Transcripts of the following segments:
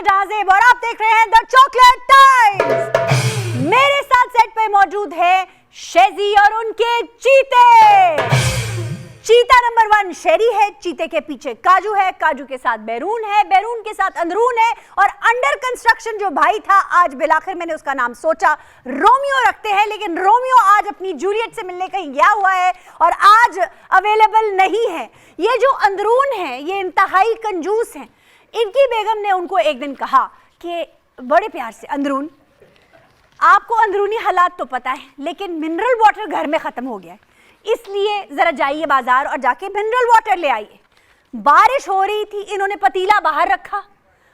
जहाज़ेब और आप देख रहे हैं द चॉकलेट टाइम्स। मेरे साथ सेट पे मौजूद है शेजी और उनके चीते। चीता नंबर 1 शेरी है, चीते के पीछे काजू है, काजू के साथ बैरून है, बैरून के साथ अंदरून है और अंडर कंस्ट्रक्शन जो भाई था, आज बिलाखिर मैंने उसका नाम सोचा रोमियो रखते हैं, लेकिन रोमियो आज अपनी जूलियट से मिलने कहीं गया हुआ है और आज अवेलेबल नहीं है। ये जो अंदरून है ये इंतहाई कंजूस हैं। इनकी बेगम ने उनको एक दिन कहा कि बड़े प्यार से, अंदरून आपको अंदरूनी हालात तो पता है लेकिन मिनरल वाटर घर में ख़त्म हो गया है, इसलिए ज़रा जाइए बाज़ार और जाके मिनरल वाटर ले आइए। बारिश हो रही थी, इन्होंने पतीला बाहर रखा,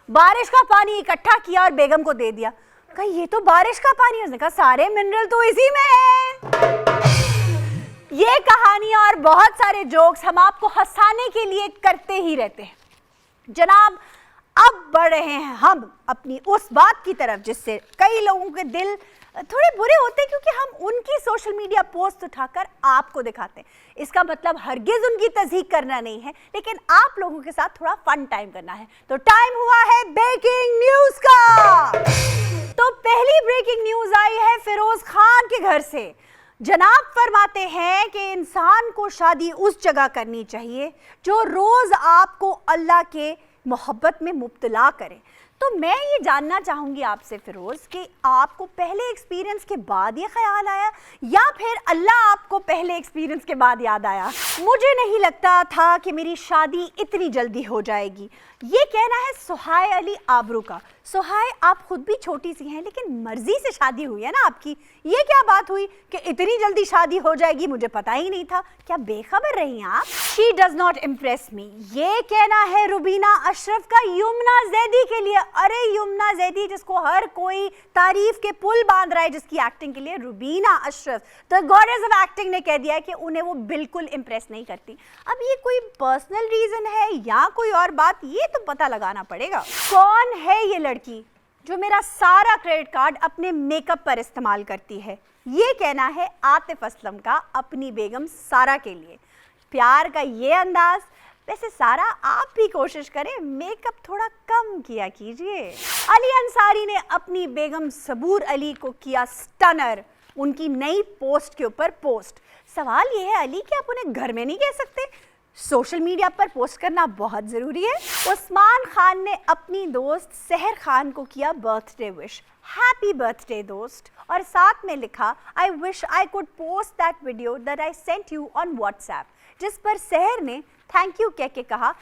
बारिश का पानी इकट्ठा किया और बेगम को दे दिया। कहा ये तो बारिश का पानी है। उसने कहा सारे मिनरल तो इसी में है। ये कहानियाँ और बहुत सारे जोक्स हम आपको हंसाने के लिए करते ही रहते हैं। जनाब, अब बढ़ रहे हैं हम अपनी उस बात की तरफ जिससे कई लोगों के दिल थोड़े बुरे होते हैं, क्योंकि हम उनकी सोशल मीडिया पोस्ट उठाकर आपको दिखाते हैं। इसका मतलब हरगिज उनकी तस्दीक करना नहीं है, लेकिन आप लोगों के साथ थोड़ा फन टाइम करना है। तो टाइम हुआ है ब्रेकिंग न्यूज का। तो पहली ब्रेकिंग न्यूज आई है फिरोज खान के घर से। जनाब फरमाते हैं कि इंसान को शादी उस जगह करनी चाहिए जो रोज आपको अल्लाह के मोहब्बत में मुब्तला करे। तो मैं ये जानना चाहूँगी आपसे फिरोज़ कि आपको पहले एक्सपीरियंस के बाद ये ख्याल आया या फिर अल्लाह आपको पहले एक्सपीरियंस के बाद याद आया? मुझे नहीं लगता था कि मेरी शादी इतनी जल्दी हो जाएगी। ये कहना है सुहाय अली आबरू का। सुहाय, आप खुद भी छोटी सी हैं लेकिन मर्जी से शादी हुई है ना आपकी। ये क्या बात हुई कि इतनी जल्दी शादी हो जाएगी, मुझे पता ही नहीं था। क्या बेखबर रही आप? She does not impress me, ये कहना है रुबीना अशरफ का यमुना जैदी के लिए। अरे यमुना जैदी जिसको हर कोई तारीफ के पुल बांध रहा है जिसकी एक्टिंग के लिए, Rubina Ashraf the goddess of acting ने कह दिया है कि उन्हें वो बिल्कुल इम्प्रेस नहीं करती। अब ये कोई पर्सनल रीजन है या कोई और बात, ये तो पता लगाना पड़ेगा। कौन है ये लड़की जो मेरा सारा क्रेडिट कार्ड अपने मेकअप पर इस्तेमाल करती है? ये कहना है आतिफ असलम का अपनी बेगम सारा के लिए। प्यार का ये अंदाज। वैसे सारा, आप भी कोशिश करें, मेकअप थोड़ा कम किया कीजिए। अली अंसारी ने अपनी बेगम सबूर अली को किया स्टनर उनकी नई पोस्ट के ऊपर पोस्ट। सवाल ये है अली कि आप उन्हें घर में नहीं कह सकते? सोशल मीडिया पर पोस्ट करना बहुत ज़रूरी है। उस्मान खान ने अपनी दोस्त सहर खान को किया बर्थडे विश, हैप्पी बर्थडे दोस्त, और साथ में लिखा I wish I could post that video that I sent you on WhatsApp, जिस पर सहर ने थैंक यू कह के कहा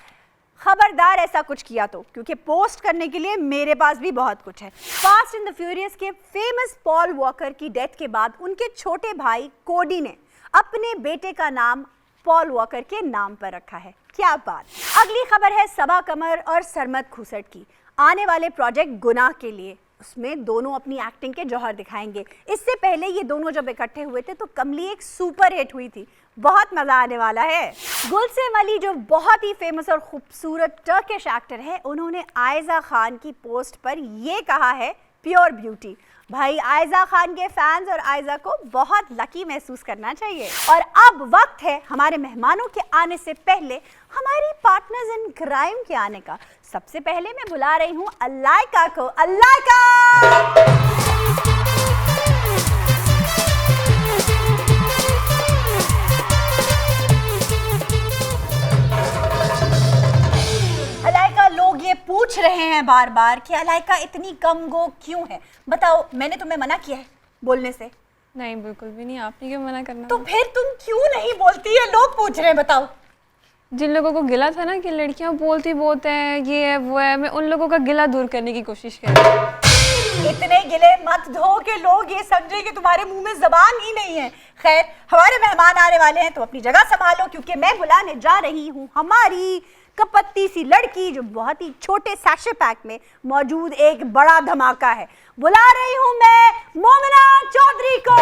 खबरदार ऐसा कुछ किया तो, क्योंकि पोस्ट करने के लिए मेरे पास भी बहुत कुछ है। फास्ट एंड द फ्यूरियस के फेमस पॉल वॉकर की डेथ के बाद उनके छोटे भाई कोडी ने अपने बेटे का नाम पॉल वॉकर के नाम पर रखा है। क्या बात। अगली खबर है सबा कमर और सरमद खुसट की। आने वाले प्रोजेक्ट गुनाह के लिए उसमें दोनों अपनी एक्टिंग के जौहर दिखाएंगे। इससे पहले ये दोनों जब इकट्ठे हुए थे तो कमली एक सुपर हिट हुई थी, बहुत मजा आने वाला है। गुलसेम अली जो बहुत ही फेमस और खूबसूरत टर्किश एक्टर है, उन्होंने आयजा खान की पोस्ट पर ये कहा है प्योर ब्यूटी। भाई आयजा खान के फैंस और आयजा को बहुत लकी महसूस करना चाहिए। और अब वक्त है हमारे मेहमानों के आने से पहले हमारी पार्टनर्स इन क्राइम के आने का। सबसे पहले मैं बुला रही हूँ अलाइका को। अलाइका, लोग ये पूछ रहे हैं बार बार कि अलाइका इतनी कम गो क्यों है। बताओ, मैंने तुम्हें मना किया है बोलने से? नहीं, बिल्कुल भी नहीं। आपने क्यों मना करना? तो फिर तुम क्यों नहीं बोलती है? लोग पूछ रहे हैं, बताओ। जिन लोगों को गिला था ना कि लड़कियां बोलती बहुत हैं, ये है वो है, मैं उन लोगों का गिला दूर करने की कोशिश कर रही हूं। इतने गिले मत धो के लोग ये समझे कि तुम्हारे मुंह में जबान ही नहीं है। खैर, हमारे मेहमान आने वाले हैं तो अपनी जगह संभालो, क्योंकि मैं बुलाने जा रही हूँ हमारी कपत्ती सी लड़की जो बहुत ही छोटे सैशे पैक में मौजूद एक बड़ा धमाका है। बुला रही हूं मैं मोमिना चौधरी को।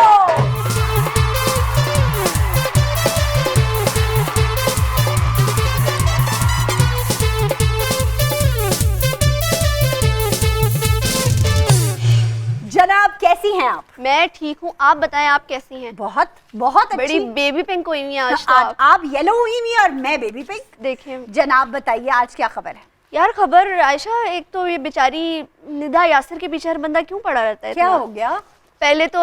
जनाब, कैसी हैं आप? मैं ठीक हूँ, आप बताएं आप कैसी हैं? बहुत बहुत अच्छी। बड़ी बेबी पिंक हुई हुई हैं आज तो आप येलो हुई हुई और मैं बेबी पिंक। देखें जनाब बताइए आज क्या खबर है? यार खबर आयशा, एक तो ये बेचारी निदा यासिर के पीछे हर बंदा क्यों पड़ा रहता है? क्या इतना? हो गया? पहले तो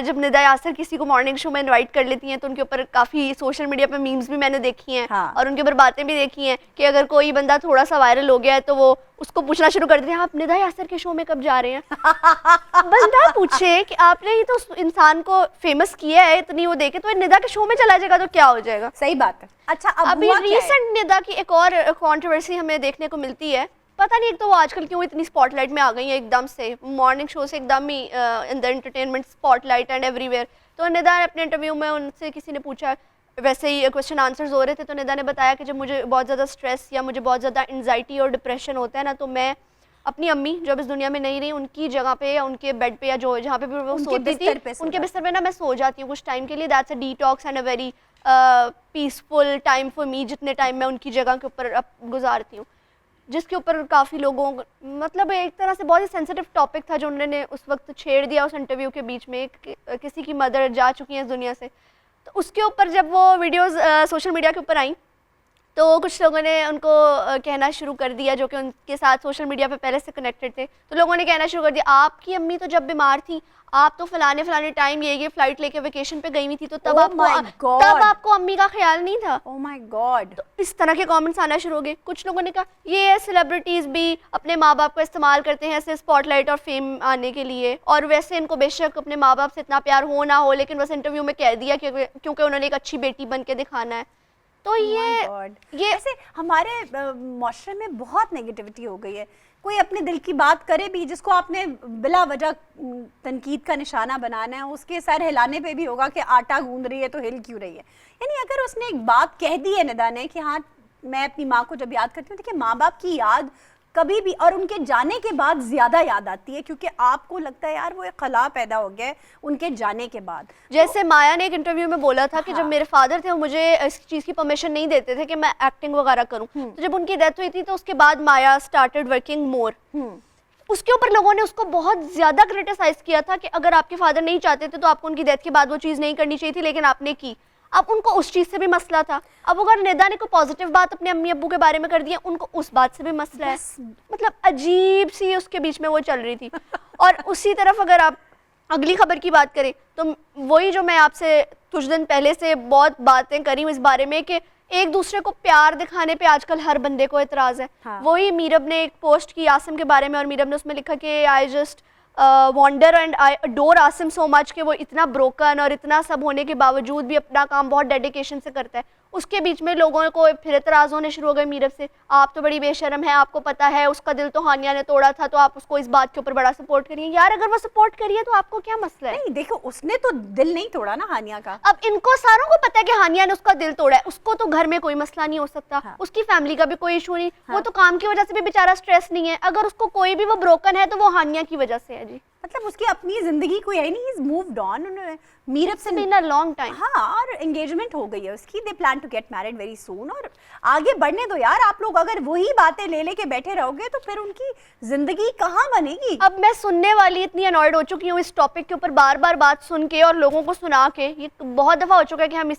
जब निदा यासिर किसी को मॉर्निंग शो में इनवाइट कर लेती हैं तो उनके ऊपर काफ़ी सोशल मीडिया पे मीम्स भी मैंने देखी हैं। हाँ। और उनके ऊपर बातें भी देखी हैं कि अगर कोई बंदा थोड़ा सा वायरल हो गया है तो वो उसको पूछना शुरू कर देते हैं, आप निदा यासिर के शो में कब जा रहे हैं? बंदा पूछे कि आपने ही तो इंसान को फेमस किया है, इतनी वो देखे, तो निदा के शो में चला जाएगा तो क्या हो जाएगा? सही बात है। अच्छा, अब अभी हुआ क्या है? रिसेंट निदा की एक और कंट्रोवर्सी हमें देखने को मिलती है। पता नहीं, एक तो वो आजकल क्यों इतनी स्पॉटलाइट में आ गई है एकदम से, मॉर्निंग शो से एकदम ही in the entertainment spotlight and everywhere. तो निदा ने अपने इंटरव्यू में उनसे किसी ने पूछा, वैसे ही क्वेश्चन आंसर्स हो रहे थे, तो निदा ने बताया कि जब मुझे बहुत ज़्यादा स्ट्रेस या मुझे बहुत ज़्यादा एंजाइटी और डिप्रेशन होता है ना, तो मैं अपनी अम्मी जो अब इस दुनिया में नहीं रही, उनकी जगह पे या उनके बेड पे या जो जहाँ पे भी वो सोती थी, उनके बिस्तर पे ना मैं सो जाती हूँ कुछ टाइम के लिए। That's a detox and a very peaceful time for me, जितने टाइम मैं उनकी जगह के ऊपर गुजारती हूँ। जिसके ऊपर काफ़ी लोगों, मतलब एक तरह से बहुत ही सेंसिटिव टॉपिक था जो उन्होंने उस वक्त छेड़ दिया उस इंटरव्यू के बीच में। किसी की मदर जा चुकी हैं इस दुनिया से, तो उसके ऊपर जब वो वीडियोस सोशल मीडिया के ऊपर आई तो कुछ लोगों ने उनको कहना शुरू कर दिया, जो कि उनके साथ सोशल मीडिया पे पहले से कनेक्टेड थे, तो लोगों ने कहना शुरू कर दिया, आपकी अम्मी तो जब बीमार थी आप तो फलाने फलाने टाइम ये फ्लाइट लेके वेकेशन पे गई हुई थी, तो तब आपको अम्मी का ख्याल नहीं था। Oh my God. तो इस तरह के कमेंट्स आना शुरू हो गए। कुछ लोगों ने कहा ये सेलिब्रिटीज़ भी अपने माँ बाप को इस्तेमाल करते हैं ऐसे स्पॉटलाइट और फेम आने के लिए, और वैसे इनको बेशक अपने माँ बाप से इतना प्यार हो ना हो, लेकिन बस इंटरव्यू में कह दिया क्योंकि उन्होंने एक अच्छी बेटी बन के दिखाना है। तो ये ऐसे हमारे माशरे में बहुत नेगेटिविटी हो गई है। कोई अपने दिल की बात करे भी, जिसको आपने बिला वजह तनकीद का निशाना बनाना है, उसके सर हिलाने पे भी होगा कि आटा गूंद रही है तो हिल क्यों रही है। यानी अगर उसने एक बात कह दी है निदा ने कि हाँ मैं अपनी माँ को जब याद करती हूँ, देखिए माँ बाप की याद कभी भी और उनके जाने के बाद ज्यादा याद आती है, क्योंकि आपको लगता है यार वो एक खला पैदा हो गया है उनके जाने के बाद। जैसे माया ने एक इंटरव्यू में बोला था कि जब मेरे फादर थे वो मुझे इस चीज़ की परमिशन नहीं देते थे कि मैं एक्टिंग वगैरह करूं, तो जब उनकी डेथ हुई थी तो उसके बाद माया स्टार्टेड वर्किंग मोर। उसके ऊपर लोगों ने उसको बहुत ज़्यादा क्रिटिसाइज किया था कि अगर आपके फादर नहीं चाहते थे तो आपको उनकी डेथ के बाद वो चीज़ नहीं करनी चाहिए थी, लेकिन आपने की। अब उनको उस चीज़ से भी मसला था। अब अगर निदा ने कोई पॉजिटिव बात अपने अम्मी अब्बू के बारे में कर दिया, उनको उस बात से भी मसला है। मतलब अजीब सी उसके बीच में वो चल रही थी। और उसी तरफ अगर आप अगली खबर की बात करें तो वही जो मैं आपसे कुछ दिन पहले से बहुत बातें करी हूँ इस बारे में कि एक दूसरे को प्यार दिखाने पे आजकल हर बंदे को एतराज़ है। हाँ। वही मीरब ने एक पोस्ट की आसिम के बारे में, और मीरब ने उसमें लिखा कि I just wonder and I adore Asim so much, कि वो इतना ब्रोकन और इतना सब होने के बावजूद भी अपना काम बहुत डेडिकेशन से करता है। उसके बीच में लोगों को फिर एतराज़ होने शुरू हो गए मीरब से, आप तो बड़ी बेशर्म है, आपको पता है उसका दिल तो हानिया ने तोड़ा था, तो आप उसको इस बात के ऊपर बड़ा सपोर्ट करिए। यार अगर वो सपोर्ट करिए तो आपको क्या मसला है? नहीं देखो, उसने तो दिल नहीं तोड़ा ना हानिया का। अब इनको सारों को पता है कि हानिया ने उसका दिल तोड़ा है, उसको तो घर में कोई मसला नहीं हो सकता। हाँ। उसकी फैमिली का भी कोई इशू नहीं। वो तो काम की वजह से भी बेचारा स्ट्रेस नहीं है। अगर उसको कोई भी वो ब्रोकन है तो वो हानिया की वजह से है जी। मतलब उसकी अपनी जिंदगी कोई है नहीं, he is moved on. Meerab से बीन अ लॉन्ग टाइम। हाँ, और एंगेजमेंट हो गई है उसकी। They plan to get married very soon. और आगे बढ़ने दो यार आप लोग। अगर वही बातें ले लेके बैठे रहोगे तो फिर उनकी जिंदगी कहाँ बनेगी? अब मैं सुनने वाली इतनी अनॉयड हो चुकी हूँ इस टॉपिक के ऊपर बार बार बात सुन के और लोगों को सुना के। ये बहुत दफा हो चुका है कि हम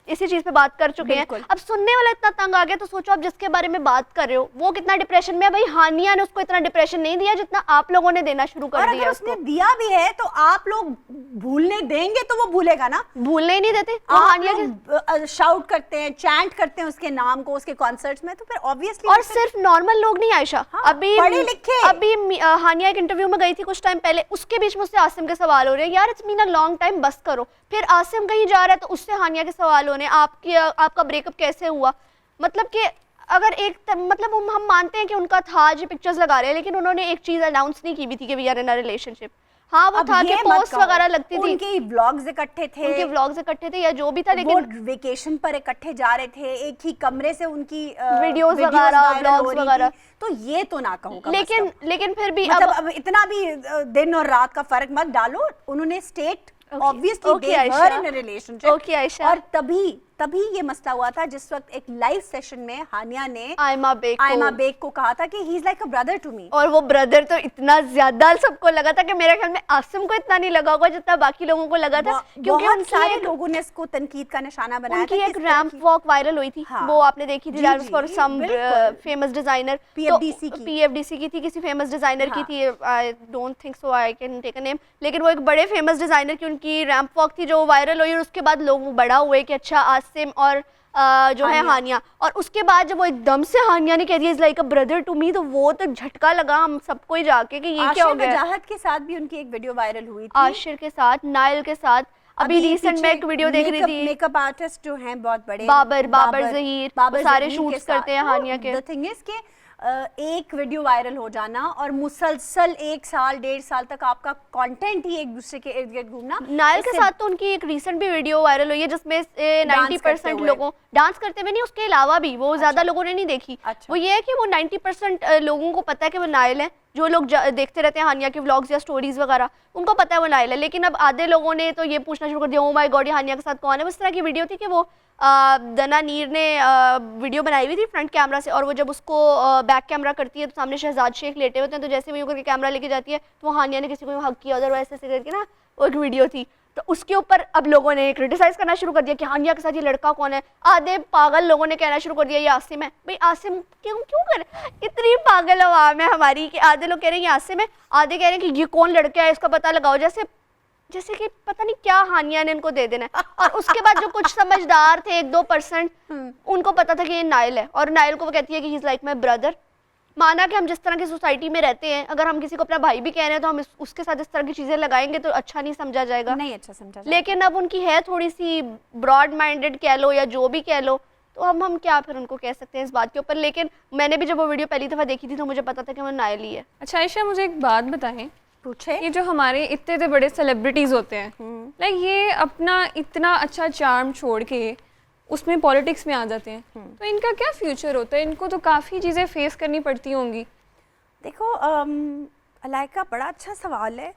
इसी चीज पे बात कर चुके हैं। अब सुनने वाला इतना तंग आ गया, तो सोचो आप जिसके बारे में बात कर रहे हो वो कितना डिप्रेशन में है। भाई हानिया ने उसको इतना डिप्रेशन नहीं दिया जितना आप लोगों ने देना शुरू कर दिया। अगर उसने दिया भी है तो आप लोग भूलने देंगे तो वो भूलेगा ना। भूलने ही नहीं देते। हानिया शाउट करते हैं, चैंट करते हैं उसके नाम को उसके कॉन्सर्ट्स में, तो फिर ऑब्वियसली। और सिर्फ नॉर्मल लोग नहीं आयशा, हाँ, अभी पढ़े लिखे। अभी हानिया एक इंटरव्यू में गई थी कुछ टाइम पहले, उसके बीच में उससे आसिम के सवाल हो रहे हैं। यार it's been a long time, बस करो। फिर आसिम कहीं जा रहा है तो उससे हानिया के सवाल होने, आपका ब्रेकअप कैसे हुआ। मतलब कि अगर मतलब हम मानते हैं कि उनका था जो पिक्चर्स लगा रहे हैं, लेकिन उन्होंने एक चीज अनाउंस नहीं की भी थी कि we are in a relationship. हाँ वो था कि पोस्ट वगैरह लगती थी, उनके व्लॉग्स इकट्ठे थे, या जो भी था, लेकिन वो वेकेशन पर इकट्ठे जा रहे थे, एक ही कमरे से उनकी वीडियोस वगैरह व्लॉग्स वगैरह। तो ये तो ना कहूँगा। लेकिन फिर भी मतलब अब इतना भी दिन और रात का फर्क मत डालो। उन्होंने state obviously they were in a relationship, और तभी तभी ये मसला हुआ था जिस वक्त एक लाइव सेशन में हानिया ने आयमा बेग को कहा था कि he is like a brother to me, और वो ब्रदर तो इतना ज्यादा सबको लगा था कि मेरे ख्याल में आसिम को इतना नहीं लगा होगा जितना बाकी लोगों को लगा था, क्योंकि बहुत सारे लोगों ने इसको तनकीद का निशाना बनाया उनकी था। एक रैंप वॉक वायरल हुई थी, हाँ, वो आपने देखी थी, that was for some famous designer, PFDC की थी, किसी फेमस डिजाइनर की थी, I don't think so I can take a name, लेकिन वो एक बड़े फेमस डिजाइनर की उनकी रैंप वॉक थी जो वायरल हुई, और उसके बाद लोग बड़ा हुए कि अच्छा आसिम और जो है हानिया, और उसके बाद जब वो एकदम से हानिया ने कह दिया is like a brother to me, तो वो तो झटका लगा हम सबको ही जाके कि ये क्या हो गया। वजाहत के साथ भी उनकी एक वीडियो वायरल हुई थी, आशिर के साथ, नाइल के साथ, अभी रिसेंट में एक वीडियो देख रही थी, मेकअप आर्टिस्ट जो हैं बहुत बड़े, बाबर ज़हीर, सारे शूट्स करते हैं हानिया के। द थिंग इज कि एक वीडियो वायरल हो जाना और मुसलसल 1 साल 1.5 साल तक आपका कंटेंट ही एक दूसरे के इर्द गिर्द घूमना। नाइल के साथ तो उनकी एक रीसेंट भी वीडियो वायरल हुई है जिसमें 90% लोगों डांस करते हुए नहीं, उसके अलावा भी वो ज्यादा लोगों ने नहीं देखी। वो ये है कि वो 90% लोगों को पता है कि वो नाइल है, जो लोग देखते रहते हैं हानिया के व्लॉग्स या स्टोरीज वगैरह, उनको पता है वो नाइल है, लेकिन अब आधे लोगों ने तो ये पूछना शुरू कर दिया, ओ माय गॉड ये हानिया के साथ कौन है। उस तरह की वीडियो थी कि वो दना नीर ने वीडियो बनाई हुई थी फ्रंट कैमरा से, और वो जब उसको बैक कैमरा करती है तो सामने शहजाद शेख लेटे होते हैं, तो जैसे वो करके कैमरा लेके जाती है तो वो हानिया ने किसी को हक किया उधर, वैसे ऐसे करके ना वो एक वीडियो थी, तो उसके ऊपर अब लोगों ने क्रिटिसाइज करना शुरू कर दिया कि हानिया के साथ ये लड़का कौन है। आधे पागल लोगों ने कहना शुरू कर दिया ये आसिम है। भाई आसिम क्यों करे, इतनी पागल आवाम है हमारी कि आधे लोग कह रहे हैं ये आसिम है, आधे कह रहे हैं कि ये कौन लड़का है इसका पता लगाओ, जैसे कि पता नहीं क्या हानिया ने इनको दे देना है। और उसके बाद जो कुछ समझदार थे 1-2% उनको पता था कि ये नाइल है, और नाइल को वो कहती है कि he is like my brother. माना कि हम जिस तरह की सोसाइटी में रहते हैं, अगर हम किसी को अपना भाई भी कह रहे हैं तो हम उसके साथ इस तरह की चीजें लगाएंगे तो अच्छा नहीं समझा जाएगा, नहीं अच्छा समझा जाएगा। लेकिन अब उनकी है थोड़ी सी ब्रॉड माइंडेड कह लो या जो भी कह लो, तो हम क्या फिर उनको कह सकते हैं इस बात के ऊपर। लेकिन मैंने भी जब वो वीडियो पहली दफा देखी थी तो मुझे पता था कि वो नाइल ही है। अच्छा आयशा, मुझे एक बात बताएं, पूछे, ये जो हमारे इतने बड़े सेलिब्रिटीज होते हैं, लाइक ये अपना इतना अच्छा चार्म छोड़ के उसमें पॉलिटिक्स में आ जाते हैं, तो इनका क्या फ्यूचर होता है? इनको तो काफ़ी चीज़ें फेस करनी पड़ती होंगी। देखो अलाइका, बड़ा अच्छा सवाल है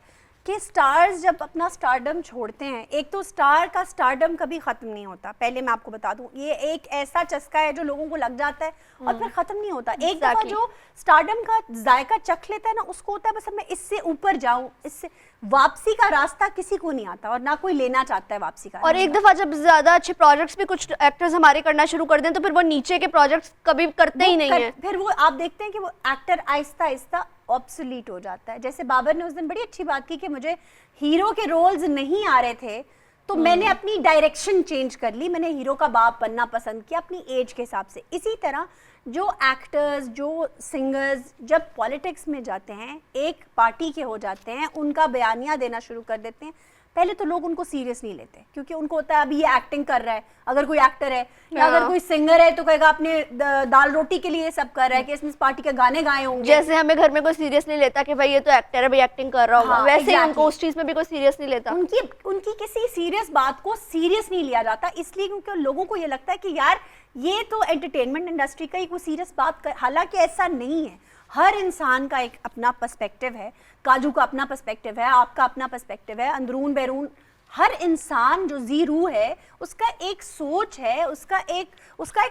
कि स्टार्स जब अपना स्टारडम छोड़ते हैं, एक तो स्टार का स्टारडम कभी ख़त्म नहीं होता, पहले मैं आपको बता दूं, ये एक ऐसा चस्का है जो लोगों को लग जाता है और फिर ख़त्म नहीं होता। एक दफ़ा जो स्टारडम का जायका चख लेता है ना, उसको होता है बस अब मैं इससे ऊपर जाऊं, इससे वापसी का रास्ता किसी को नहीं आता और ना कोई लेना चाहता है वापसी का। और एक दफ़ा जब ज़्यादा अच्छे प्रोजेक्ट्स भी कुछ एक्टर्स हमारे करना शुरू कर दें तो फिर वो नीचे के प्रोजेक्ट्स कभी करते ही नहीं है, फिर वो आप देखते हैं कि वो एक्टर आहिस्ता आहिस्ता ऑब्सोलीट हो जाता है। जैसे बाबर ने उस दिन बड़ी अच्छी बात की कि मुझे हीरो के रोल्स नहीं आ रहे थे तो मैंने अपनी डायरेक्शन चेंज कर ली, मैंने हीरो का बाप बनना पसंद किया अपनी एज के हिसाब से। इसी तरह जो एक्टर्स, जो सिंगर्स जब पॉलिटिक्स में जाते हैं, एक पार्टी के हो जाते हैं, उनका बयानिया देना शुरू कर देते हैं, पहले तो लोग उनको सीरियस नहीं लेते क्योंकि उनको होता है अभी ये एक्टिंग कर रहा है। अगर कोई एक्टर है या अगर कोई सिंगर है तो कहेगा अपने दाल रोटी के लिए सब कर रहा है कि इसने इस पार्टी के गाने गाए होंगे। जैसे हमें घर में कोई सीरियस नहीं लेता कि भाई ये तो एक्टर है, भाई एक्टिंग कर रहा होगा, वैसे ही उनको उस चीज में भी कोई सीरियस नहीं लेता। उनकी किसी सीरियस बात को सीरियस नहीं लिया जाता, इसलिए क्योंकि लोगों को ये लगता है कि यार ये तो एंटरटेनमेंट इंडस्ट्री का ही कोई सीरियस बात कर, हालांकि ऐसा नहीं है। हर इंसान का एक अपना पर्सपेक्टिव है, काजू का अपना पर्सपेक्टिव है, आपका अपना पर्सपेक्टिव है, अंदरून बैरून हर इंसान जो जीरू है उसका एक सोच है, उसका एक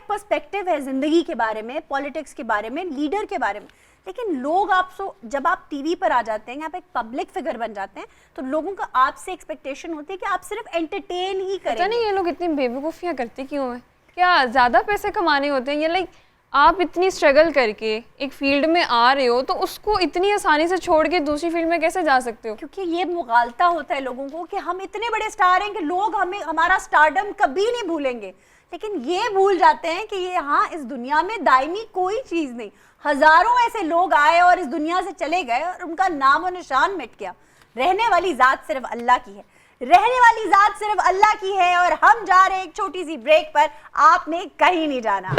पर्सपेक्टिव है जिंदगी के बारे में, पॉलिटिक्स के बारे में, लीडर के बारे में। लेकिन लोग जब आप टीवी पर आ जाते हैं, आप एक पब्लिक फिगर बन जाते हैं, तो लोगों का आपसे एक्सपेक्टेशन होती है कि आप सिर्फ एंटरटेन ही करें। पता नहीं ये लोग इतनी बेवकूफ़ियाँ करते क्यों हैं? क्या ज़्यादा पैसे कमाने होते हैं? ये लाइक आप इतनी स्ट्रगल करके एक फील्ड में आ रहे हो तो उसको इतनी आसानी से छोड़ के दूसरी फील्ड में कैसे जा सकते हो? क्योंकि ये मुगालता होता है लोगों को कि हम इतने बड़े स्टार हैं कि लोग हमारा स्टारडम कभी नहीं भूलेंगे, लेकिन ये भूल जाते हैं कि ये हाँ इस दुनिया में दायमी कोई चीज़ नहीं। हजारों ऐसे लोग आए और इस दुनिया से चले गए और उनका नाम और निशान मिट गया। रहने वाली ज़ात सिर्फ अल्लाह की है, रहने वाली ज़ात सिर्फ अल्लाह की है। और हम जा रहे हैं एक छोटी सी ब्रेक पर, आपने कहीं नहीं जाना।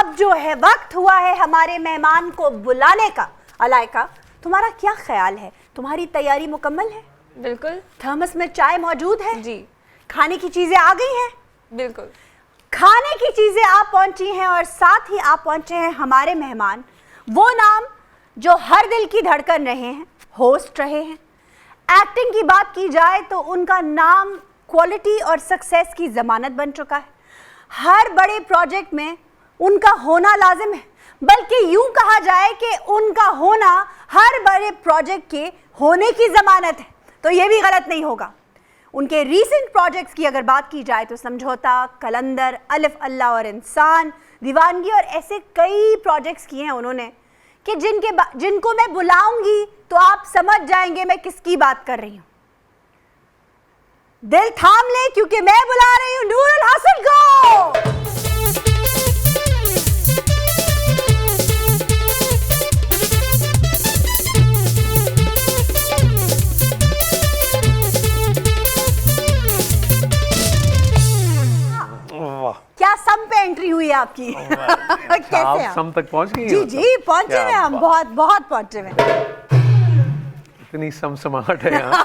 अब जो है वक्त हुआ है हमारे मेहमान को बुलाने का। अलाइका, तुम्हारा क्या ख्याल है? तुम्हारी तैयारी मुकम्मल है? बिल्कुल थर्मस में चाय मौजूद है? जी, खाने की चीजें आ गई हैं? बिल्कुल। खाने की चीजें आप पहुंची हैं और साथ ही आप पहुंचे हैं हमारे मेहमान, वो नाम जो हर दिल की धड़कन रहे हैं, होस्ट रहे हैं। एक्टिंग की बात की जाए तो उनका नाम क्वालिटी और सक्सेस की जमानत बन चुका है। हर बड़े प्रोजेक्ट में उनका होना लाजिम है, बल्कि यूं कहा जाए कि उनका होना हर बड़े प्रोजेक्ट के होने की जमानत है, तो ये भी गलत नहीं होगा। उनके रीसेंट प्रोजेक्ट्स की अगर बात की जाए तो समझौता, कलंदर, अलिफ अल्लाह और इंसान, दीवानगी और ऐसे कई प्रोजेक्ट्स किए हैं उन्होंने कि जिनको मैं बुलाऊंगी तो आप समझ जाएंगे मैं किसकी बात कर रही हूं। दिल थाम ले क्योंकि मैं बुला रही हूं नूरुल हसन को। क्या सम पे एंट्री हुई है आपकी? कैसे आप हैं? सम तक पहुंच गई? जी जी पहुंचे क्या हुए हम, बात। बहुत बहुत पहुंचे हुए। इतनी समसमाहट है यहाँ।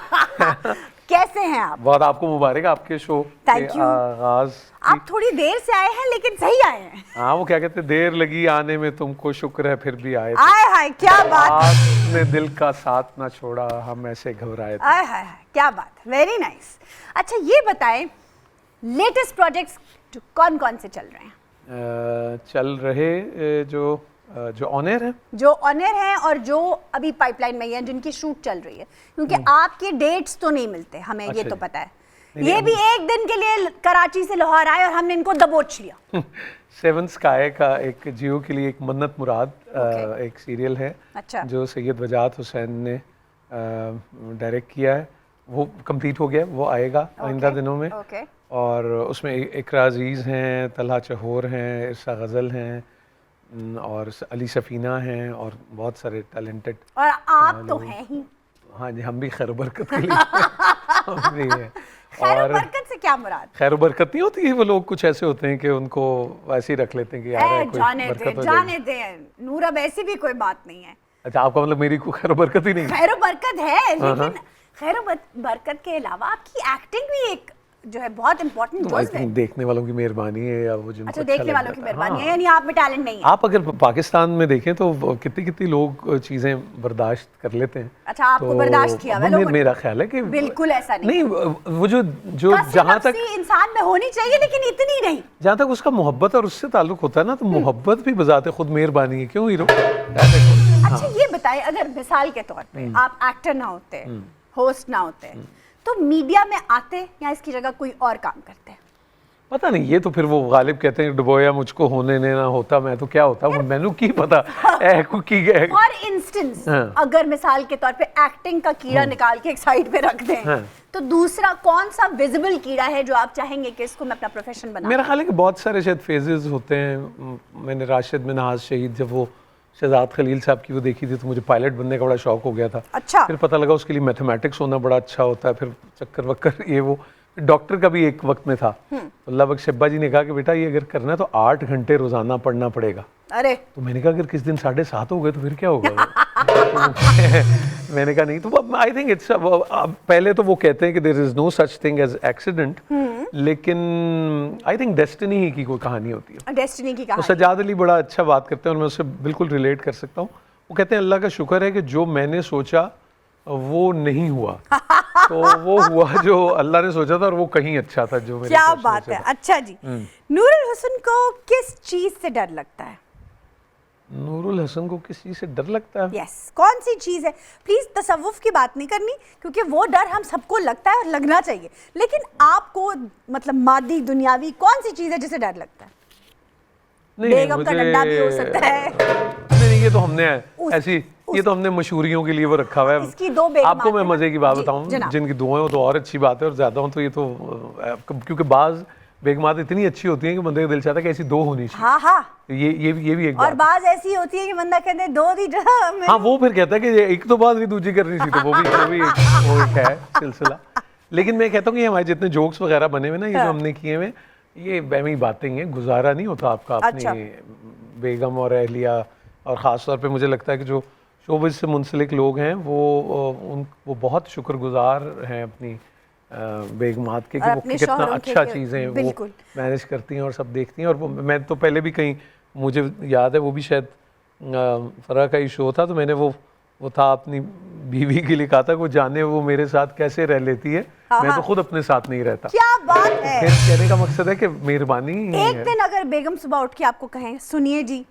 कैसे हैं आप? बहुत आपको मुबारक आपके शो Thank you. आगाज। आप थोड़ी देर से आए हैं लेकिन सही आए हैं। हाँ, वो क्या कहते हैं, देर लगी आने में तुमको शुक्र है फिर भी आए थे। आए हाय क्या बात, आपने दिल का साथ ना छोड़ा, हम ऐसे घबराए थे। आए हाय क्या बात, वेरी नाइस। अच्छा ये बताएं, लेटेस्ट प्रोजेक्ट्स कौन कौन से चल रहे हैं? चल रहे जो ऑनर है, जो ऑनर हैं और जो अभी पाइपलाइन में हैं, जिनकी शूट चल रही है, क्योंकि आपके डेट्स तो नहीं मिलते हमें, ये अच्छा तो जी। पता है। नहीं, ये नहीं, भी एक दिन के लिए कराची से लाहौर आए और हमने इनको दबोच लिया। सेवन स्काई का एक जियो के लिए एक मन्नत मुराद Okay. एक सीरियल है अच्छा। जो सैयद वजात हुसैन ने डायरेक्ट किया है। वो कंप्लीट हो गया, वो आएगा आइंदा दिनों में। ओके और उसमें इकरा अजीज़ हैं, तलहा चहोर हैं, इरसा गज़ल हैं, और अली सफ़ीना हैं और बहुत सारे टैलेंटेड। और आप तो हैं ही। हाँ जी, हम भी खैर बरकत के लिए हम भी हैं। खैर और बरकत से क्या मुराद? खैर बरकत नहीं होती, वो लोग कुछ ऐसे होते हैं कि उनको वैसे ही रख लेते हैं कि यार है, कोई जाने बरकत दे हो जाएगी। जाने दे नूर, अब ऐसी भी कोई बात नहीं है। अच्छा, आपका मतलब मेरी को खैर बरकत ही नहीं? खैर बरकत है, हाँ। लेकिन खैर बरकत के अलावा आपकी एक्टिंग भी एक जो है बहुत इंपॉर्टेंट तो आई जुज़ है। थिंक देखने वालों की मेहरबानी है, या वो जिनको अच्छा, अच्छा देखने लग वालों की जाता है। मेहरबानी है, हाँ। यानी आप में टैलेंट नहीं है। आप अगर पाकिस्तान में देखें तो कितनी कितनी लोग चीज़ें बर्दाश्त कर लेते हैं। अच्छा, आपको बर्दाश्त किया हुआ है लोगों ने? मेरा ख्याल है कि बिल्कुल ऐसा नहीं। वो जो कसम जहाँ तक नफ्सी इंसान में होनी चाहिए, लेकिन इतनी नहीं। जहाँ तक उसका मोहब्बत और उससे ताल्लुक होता है ना, तो मोहब्बत भी बजाते खुद मेहरबानी है। क्यों हीरो? अच्छा ये बताएं, अगर मिसाल के तौर पे आप एक्टर ना होते, होस्ट ना होते, तो मीडिया में आते या इसकी जगह कोई और काम करते? पता नहीं, ये तो फिर वो गालिब कहते हैं डुबोया मुझको होने ने ना होता मैं तो क्या होता, वो मैनू की पता है की फॉर इंस्टेंस, हाँ। अगर मिसाल के तौर पे एक्टिंग का कीड़ा निकाल के एक साइड पे रख दें, हाँ। तो दूसरा कौन सा विजिबल कीड़ा है जो आप चाहेंगे कि इसको मैं अपना प्रोफेशन बना? मेरा ख्याल है कि बहुत सारे शायद फेजेस होते हैं। मैंने राशिद मिनहाज शहीद, जब वो शहजाद खलील साहब की वो देखी थी तो मुझे पायलट बनने का बड़ा शौक हो गया था। अच्छा। फिर पता लगा उसके लिए मैथमेटिक्स होना बड़ा अच्छा होता है, फिर चक्कर वक्कर ये वो। डॉक्टर का भी एक वक्त में था, तो अल्लाह बख्श शब्बा जी ने कहा कि बेटा ये अगर करना है तो 8 घंटे रोजाना पढ़ना पड़ेगा। अरे तो मैंने कहा अगर किस दिन 7:30 हो गए तो फिर क्या होगा? तो मैंने कहा नहीं, तो आई थिंक इट्स, पहले तो वो कहते हैं कि there is no such thing as accident, लेकिन आई थिंक डेस्टिनी ही की कोई कहानी होती है। डेस्टिनी की तो कहानी। सजाद अली बड़ा अच्छा बात करते हैं और मैं उससे बिल्कुल रिलेट कर सकता हूँ। वो कहते हैं अल्लाह का शुक्र है कि जो मैंने सोचा वो नहीं हुआ, तो वो हुआ जो अल्लाह ने सोचा था, और वो कहीं अच्छा था जो मेरे क्या सोचने बात से है। था। अच्छा जी, नूरुल हसन को किस चीज से डर लगता है? नूरुल हसन को किस चीज़ से डर लगता है? यस, कौन सी चीज है? प्लीज तसव्वुफ की बात नहीं करनी, क्योंकि वो डर हम सबको लगता है और लगना चाहिए, लेकिन आपको मतलब मादी दुनियावी कौन सी चीज है जिसे डर लगता है? बेगम का डंडा भी हो सकता है। नहीं, ये तो हमने ऐसी ये तो हमने मशहूरियों के लिए वो रखा हुआ है। इसकी 2 बेगम आपको मैं आते हैं। मजे की बात जी, बताऊं, जनाब। जिनकी 2 हैं वो तो और अच्छी बात है, और ज्यादा हो तो ये तो क्योंकि बाज बेगमात इतनी अच्छी होती हैं कि बंदे का दिल चाहता है कि ऐसी 2 होनी चाहिए। हाँ हाँ, ये भी एक और बात है। बाज ऐसी होती है कि बंदा कहते हैं 2 दी जगह हाँ, वो फिर कहता है कि एक तो बात भी दूसरी करनी थी, तो वो एक है सिलसिला। लेकिन मैं कहता हूँ कि हमारे जितने जोक्स वगैरह बने हुए ना, ये जो हमने किए हुए, ये वहमी बातें ही हैं, गुजारा नहीं होता आपका अच्छा। अपनी बेगम और अहलिया, और ख़ास तौर पे मुझे लगता है कि जो शोबिज़ से मुंसलिक लोग हैं वो बहुत शुक्रगुजार हैं अपनी बेगमात के कि और वो अपने कितना शौहरों अच्छा के चीज़ें वो बिल्कुल। मैनेज करती हैं और सब देखती हैं। और मैं तो पहले भी कहीं, मुझे याद है वो भी शायद फरा का ही शो था, तो मैंने वो था अपनी बीवी के लिए कहा था कि वो जाने वो मेरे साथ कैसे रह लेती है, मैं तो खुद अपने साथ नहीं रहता। क्या बात है। फिर कहने का मकसद है कि मेहरबानी एक है। दिन अगर बेगम सुबह उठ के आपको कहें सुनिए जी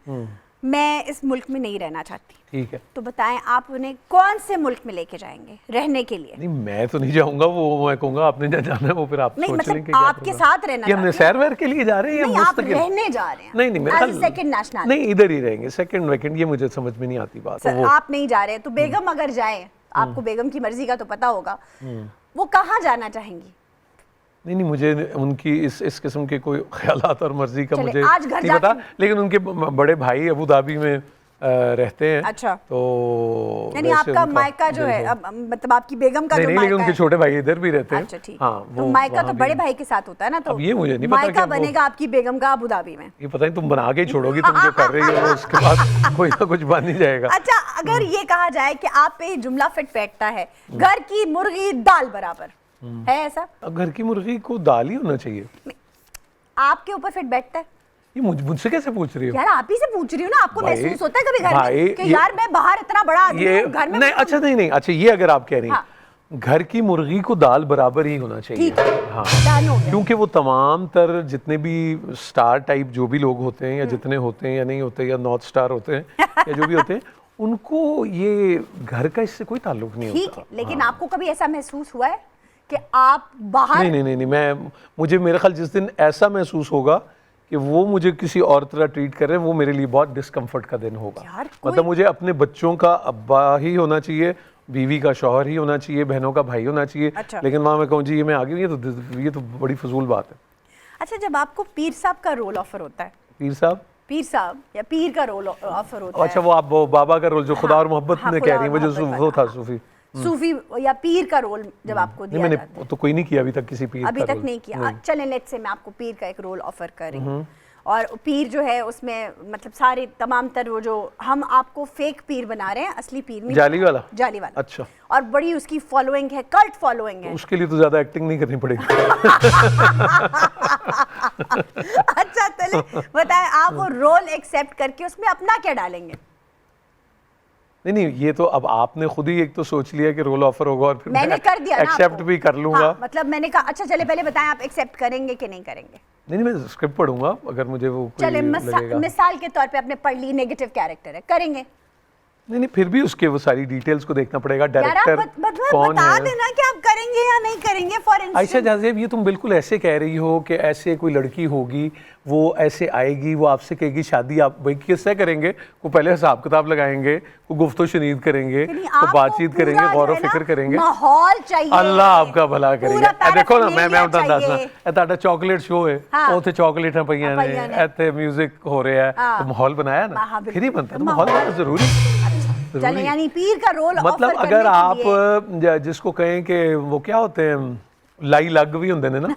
मैं इस मुल्क में नहीं रहना चाहती, ठीक है, तो बताएं आप उन्हें कौन से मुल्क में लेके जाएंगे रहने के लिए? नहीं मैं तो नहीं जाऊंगा, वो मैं कहूंगा आपने जहाँ जाना है वो फिर आप नहीं, सोच मतलब लेंगे क्या आपके प्रोग्राम। साथ रहना ये हमने चाहते हैं? सैर वैर के लिए जा रहे हैं या नहीं, आप मुस्तकिल? रहने जा रहे हैं। नहीं मेरे As a ख्याल second nationality। नहीं, इधर ही रहेंगे, सेकंड वेकेंड, ये मुझे समझ में नहीं आती बात। सर, वो आप नहीं जा रहे तो बेगम अगर जाए, आपको बेगम की मर्जी का तो पता होगा, वो कहाँ जाना चाहेंगी? नहीं मुझे उनकी इस किस्म के कोई ख्यालात और मर्जी का चले, मुझे आज घर नहीं पता, जाके- लेकिन उनके बड़े भाई अबू धाबी में रहते हैं। अच्छा। तो यानी वैसे आपका उनका मायका जो है, बिल्कुल। मतलब आपकी बेगम का नहीं जो नहीं, लेकिन मायका उनके है। छोटे भाई इधर भी रहते हैं। अच्छा ठीक। हाँ, तो वो मायका तो वहाँ बड़े भी- भाई के साथ होता है ना, तो अब ये मुझे नहीं पता मायका कि अब वो- बनेगा आपकी बेगम का अबू धाबी में। ये पता नहीं तुम बना के ही छोड़ोगी, तुम जो कर रही हो उसके बाद कोई ना कुछ बन ही जाएगा। अच्छा, अगर ये कहा जाए कि आप पे ये जुमला फिट बैठता है, घर की मुर्गी दाल बराबर, है ऐसा? अब घर की मुर्गी को दाल ही होना चाहिए। आपके ऊपर फिट बैठता है? ये मुझसे कैसे पूछ रही हो? यार आप ही से पूछ रही हूँ ना, आपको भाई- महसूस होता है कभी घर भाई, में कि ये- यार मैं बाहर इतना बड़ा आदमी ये हूँ, घर में नहीं, अच्छा नहीं, अच्छा ये अगर आप कह रही हैं हाँ। घर की मुर्गी को दाल बराबर ही होना चाहिए। ठीक है। हाँ, डन हो गया। क्योंकि वो तमाम तर जितने भी स्टार टाइप जो भी लोग होते हैं या जितने होते हैं या नहीं होते या नॉर्थ स्टार होते हैं या जो भी होते हैं, उनको ये घर का इससे कोई ताल्लुक नहीं ठीक होता। है, लेकिन आपको कभी ऐसा महसूस हुआ है कि आप बाहर नहीं, मुझे मेरे ख्याल जिस दिन ऐसा महसूस होगा कि वो मुझे किसी और तरह ट्रीट कर रहे हैं, वो मेरे लिए बहुत डिस्कम्फर्ट का दिन होगा। यार, कोई- मतलब मुझे अपने बच्चों का अब्बा ही होना चाहिए, बीवी का शौहर ही होना चाहिए, बहनों का भाई होना चाहिए। अच्छा। लेकिन वहाँ मैं कहूँ जी ये मैं आ गई, ये तो बड़ी फजूल बात है। अच्छा, जब आपको पीर साहब का रोल ऑफर होता है, पीर साहब, पीर साहब या पीर का रोल ऑफर होता अच्छा वो आप वो बाबा का रोल जो खुदा और मोहब्बत हाँ, में खुदा कह रही और हैं, वो जो मोहब्बत वो वाला, था हाँ। सूफी। सूफी या पीर का रोल जब आपको नहीं दिया मैंने जाता है, तो कोई नहीं किया अभी तक किसी पीर अभी का तक रोल। नहीं किया। चलें, लेट्स से मैं आपको पीर का एक रोल ऑफर कर रही हूँ, और पीर जो है उसमें मतलब सारे तमाम तर वो जो हम आपको फेक पीर बना रहे हैं, असली पीर नहीं, जाली वाला? जाली वाला। अच्छा। और बड़ी उसकी फॉलोइंग है, कल्ट फॉलोइंग है। उसके लिए तो ज्यादा एक्टिंग नहीं करनी पड़ेगी। अच्छा चले, बताएं आप वो रोल एक्सेप्ट करके उसमें अपना क्या डालेंगे? नहीं, ये तो अब आपने खुद ही एक तो सोच लिया कि रोल ऑफर होगा और फिर मैंने मैं कर दिया ना एक्सेप्ट आपको। भी कर लूंगा। हाँ, मतलब मैंने कहा अच्छा चले पहले बताएं आप एक्सेप्ट करेंगे कि नहीं करेंगे? नहीं मैं स्क्रिप्ट पढ़ूंगा अगर मुझे वो कोई चले लगेगा। मिसाल के तौर पे आपने पढ़ ली, नेगेटिव कैरेक्टर है, करेंगे? नहीं फिर भी उसके वो सारी डिटेल्स को देखना पड़ेगा, यार आप डायरेक्टर कौन बता है। देना कि आप करेंगे या नहीं करेंगे। फॉर आयशा इंस्टेंस जाजेब, ये तुम बिल्कुल ऐसे कह रही हो कि ऐसे कोई लड़की होगी, वो ऐसे आएगी, वो आपसे कहेगी शादी आप भाई किससे करेंगे, को पहले हिसाब किताब लगाएंगे, को गुफ्तो शनीद करेंगे, को बातचीत करेंगे, गौर फिक्र करेंगे। माहौल चाहिए, अल्लाह आपका भला पूरा करेगा। देखो ना मैं paraphernalia ਤੁਹਾਨੂੰ ਦੱਸਣਾ चाहिए। ਇਹ ਤੁਹਾਡਾ ਚਾਕਲੇਟ ਸ਼ੋ ਹੈ, हाँ। ਉੱਥੇ ਚਾਕਲੇਟਾਂ ਪਈਆਂ ਨੇ, ਪਈਆਂ ਨੇ। ਇੱਥੇ म्यूजिक हो रहा है, हाँ। तो माहौल बनाया ना, हाँ, बिल्कुल। फिर ही बनता है, तो माहौल बनाना जरूरी। अच्छा चले, यानी पीर का रोल मतलब ऑफर अगर करने आप के लिए जिसको कहें कि वो क्या होते हैं लाई लग भी होंगे ने ना,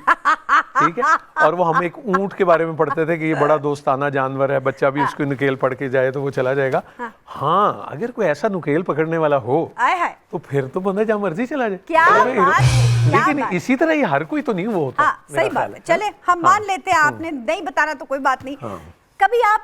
ठीक है, और वो हम एक ऊंट के बारे में पढ़ते थे कि ये बड़ा दोस्ताना जानवर है, बच्चा भी उसको नुकेल पढ़ के जाए तो वो चला जाएगा। हाँ, अगर कोई ऐसा नुकेल पकड़ने वाला हो आए हाय, तो फिर तो बंदा जहाँ मर्जी चला जाए। क्या अरे बात है, क्या लेकिन बात। इसी तरह ये हर कोई तो नहीं वो होता। हाँ मेरा सही ख्याल बात है। चले हम मान लेते हैं आपने नहीं बताना तो कोई बात नहीं। हाँ। कभी आप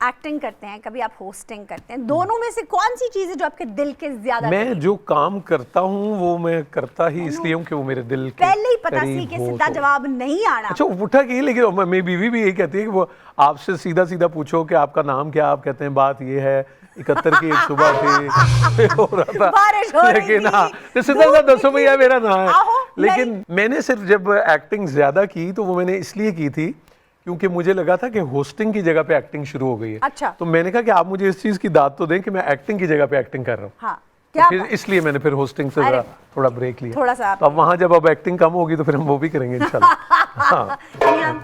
एक्टिंग करते हैं, कभी आप होस्टिंग करते हैं, दोनों में से कौन सी चीज है जो आपके दिल के ज्यादा मैं करीब? जो काम करता हूँ वो मैं करता ही इसलिए हूँ कि वो मेरे दिल के पहले ही पता सी करीब कि हो सीधा तो। जवाब नहीं आना। अच्छा उठा की, लेकिन मेरी बीवी भी यही कहती है कि वो आपसे सीधा सीधा पूछो कि आपका नाम क्या, आप कहते हैं बात ये है 71 की एक सुबह थी हो रहा था, बारिश हो रही लेकिन थी, हाँ तो सीधा सा दसो भैया मेरा नाम आहो, है। लेकिन मैंने सिर्फ जब एक्टिंग ज्यादा की तो वो मैंने इसलिए की थी क्योंकि मुझे लगा था कि होस्टिंग की जगह पे एक्टिंग शुरू हो गई है। अच्छा। तो मैंने कहा कि आप मुझे इस चीज की दाद तो दें कि मैं एक्टिंग की जगह पे एक्टिंग कर रहा हूँ। हाँ तो क्या फिर बात। इसलिए मैंने फिर होस्टिंग से अरे, जरा थोड़ा ब्रेक लिया। थोड़ा सा आप- तो अब वहाँ जब अब एक्टिंग कम होगी तो फिर हम वो भी करेंगे इंशाल्लाह। हाँ। यानी हम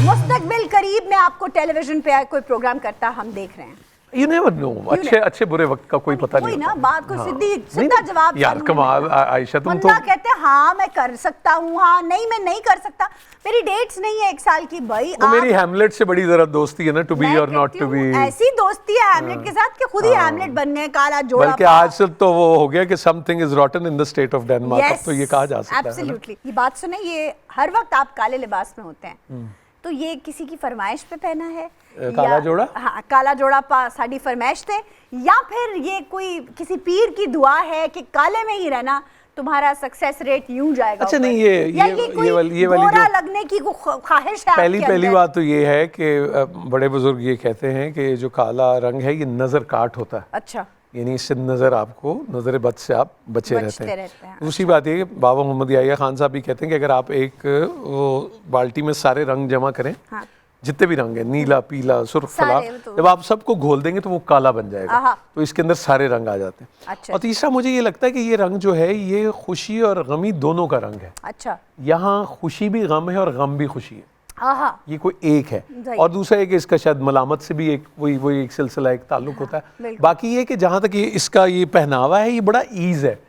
मुस्तकबिल करीब में आपको टेलीविजन पे कोई प्रोग्राम करता हम देख रहे हैं, You never know. अच्छे बुरे वक्त का कोई पता नहीं कोई होता। ना बात को हाँ। सीधा जवाब यार कानून कमाल में। आयशा तुम तो बंदा कहते हैं हाँ मैं कर सकता हूँ, हाँ नहीं मैं नहीं कर सकता, मेरी डेट्स नहीं है 1 साल की भाई। तो मेरी हैमलेट से बड़ी जरा दोस्ती है ना, टू बी और नॉट टू बी। ऐसी दोस्ती है हैमलेट के साथ कि खुद ही हैमलेट बन गए, काला जोड़ा। बल्कि आज तो वो हो गया कि something is रॉटन in the state of Denmark, अब तो ये कहा जा सकता है ना। एब्सोल्युटली। ये बात सुने, ये हर वक्त आप काले लिबास में होते हैं, तो ये किसी की फरमाइश पे पहना है? काला जोड़ा? हाँ, काला जोड़ा साड़ी फरमाइश थे, या फिर ये कोई किसी पीर की दुआ है कि काले में ही रहना तुम्हारा सक्सेस रेट यूं जाएगा? अच्छा ऊपर? नहीं, या ये वाली गोरा जो लगने की ख्वाहिश है पहली आपके अंदर? बात तो ये है कि बड़े बुजुर्ग ये कहते हैं कि जो काला रंग है ये नजर काट होता है, अच्छा, यानी इससे नजर आपको नजर बद से आप बचे बचते रहते रहते हैं। हैं। दूसरी बात ये, बाबा मोहम्मद याहिया खान साहब भी कहते हैं कि अगर आप एक वो बाल्टी में सारे रंग जमा करें, हाँ। जितने भी रंग है, नीला, पीला, सुर्ख, फला, सारे तो- जब आप सबको घोल देंगे तो वो काला बन जाएगा। आहा। तो इसके अंदर सारे रंग आ जाते हैं। अच्छा। और तीसरा मुझे ये लगता है कि ये रंग जो है ये खुशी और गमी दोनों का रंग है। अच्छा, यहाँ खुशी भी गम है और गम भी खुशी है, आहा, ये कोई एक है। Right. और दूसरा है कि इसका शायद मलामत से भी एक वही एक सिलसिला, एक ताल्लुक होता है। बिल्कुल। बाकी ये कि जहाँ तक ये इसका ये पहनावा है, ये बड़ा ईज है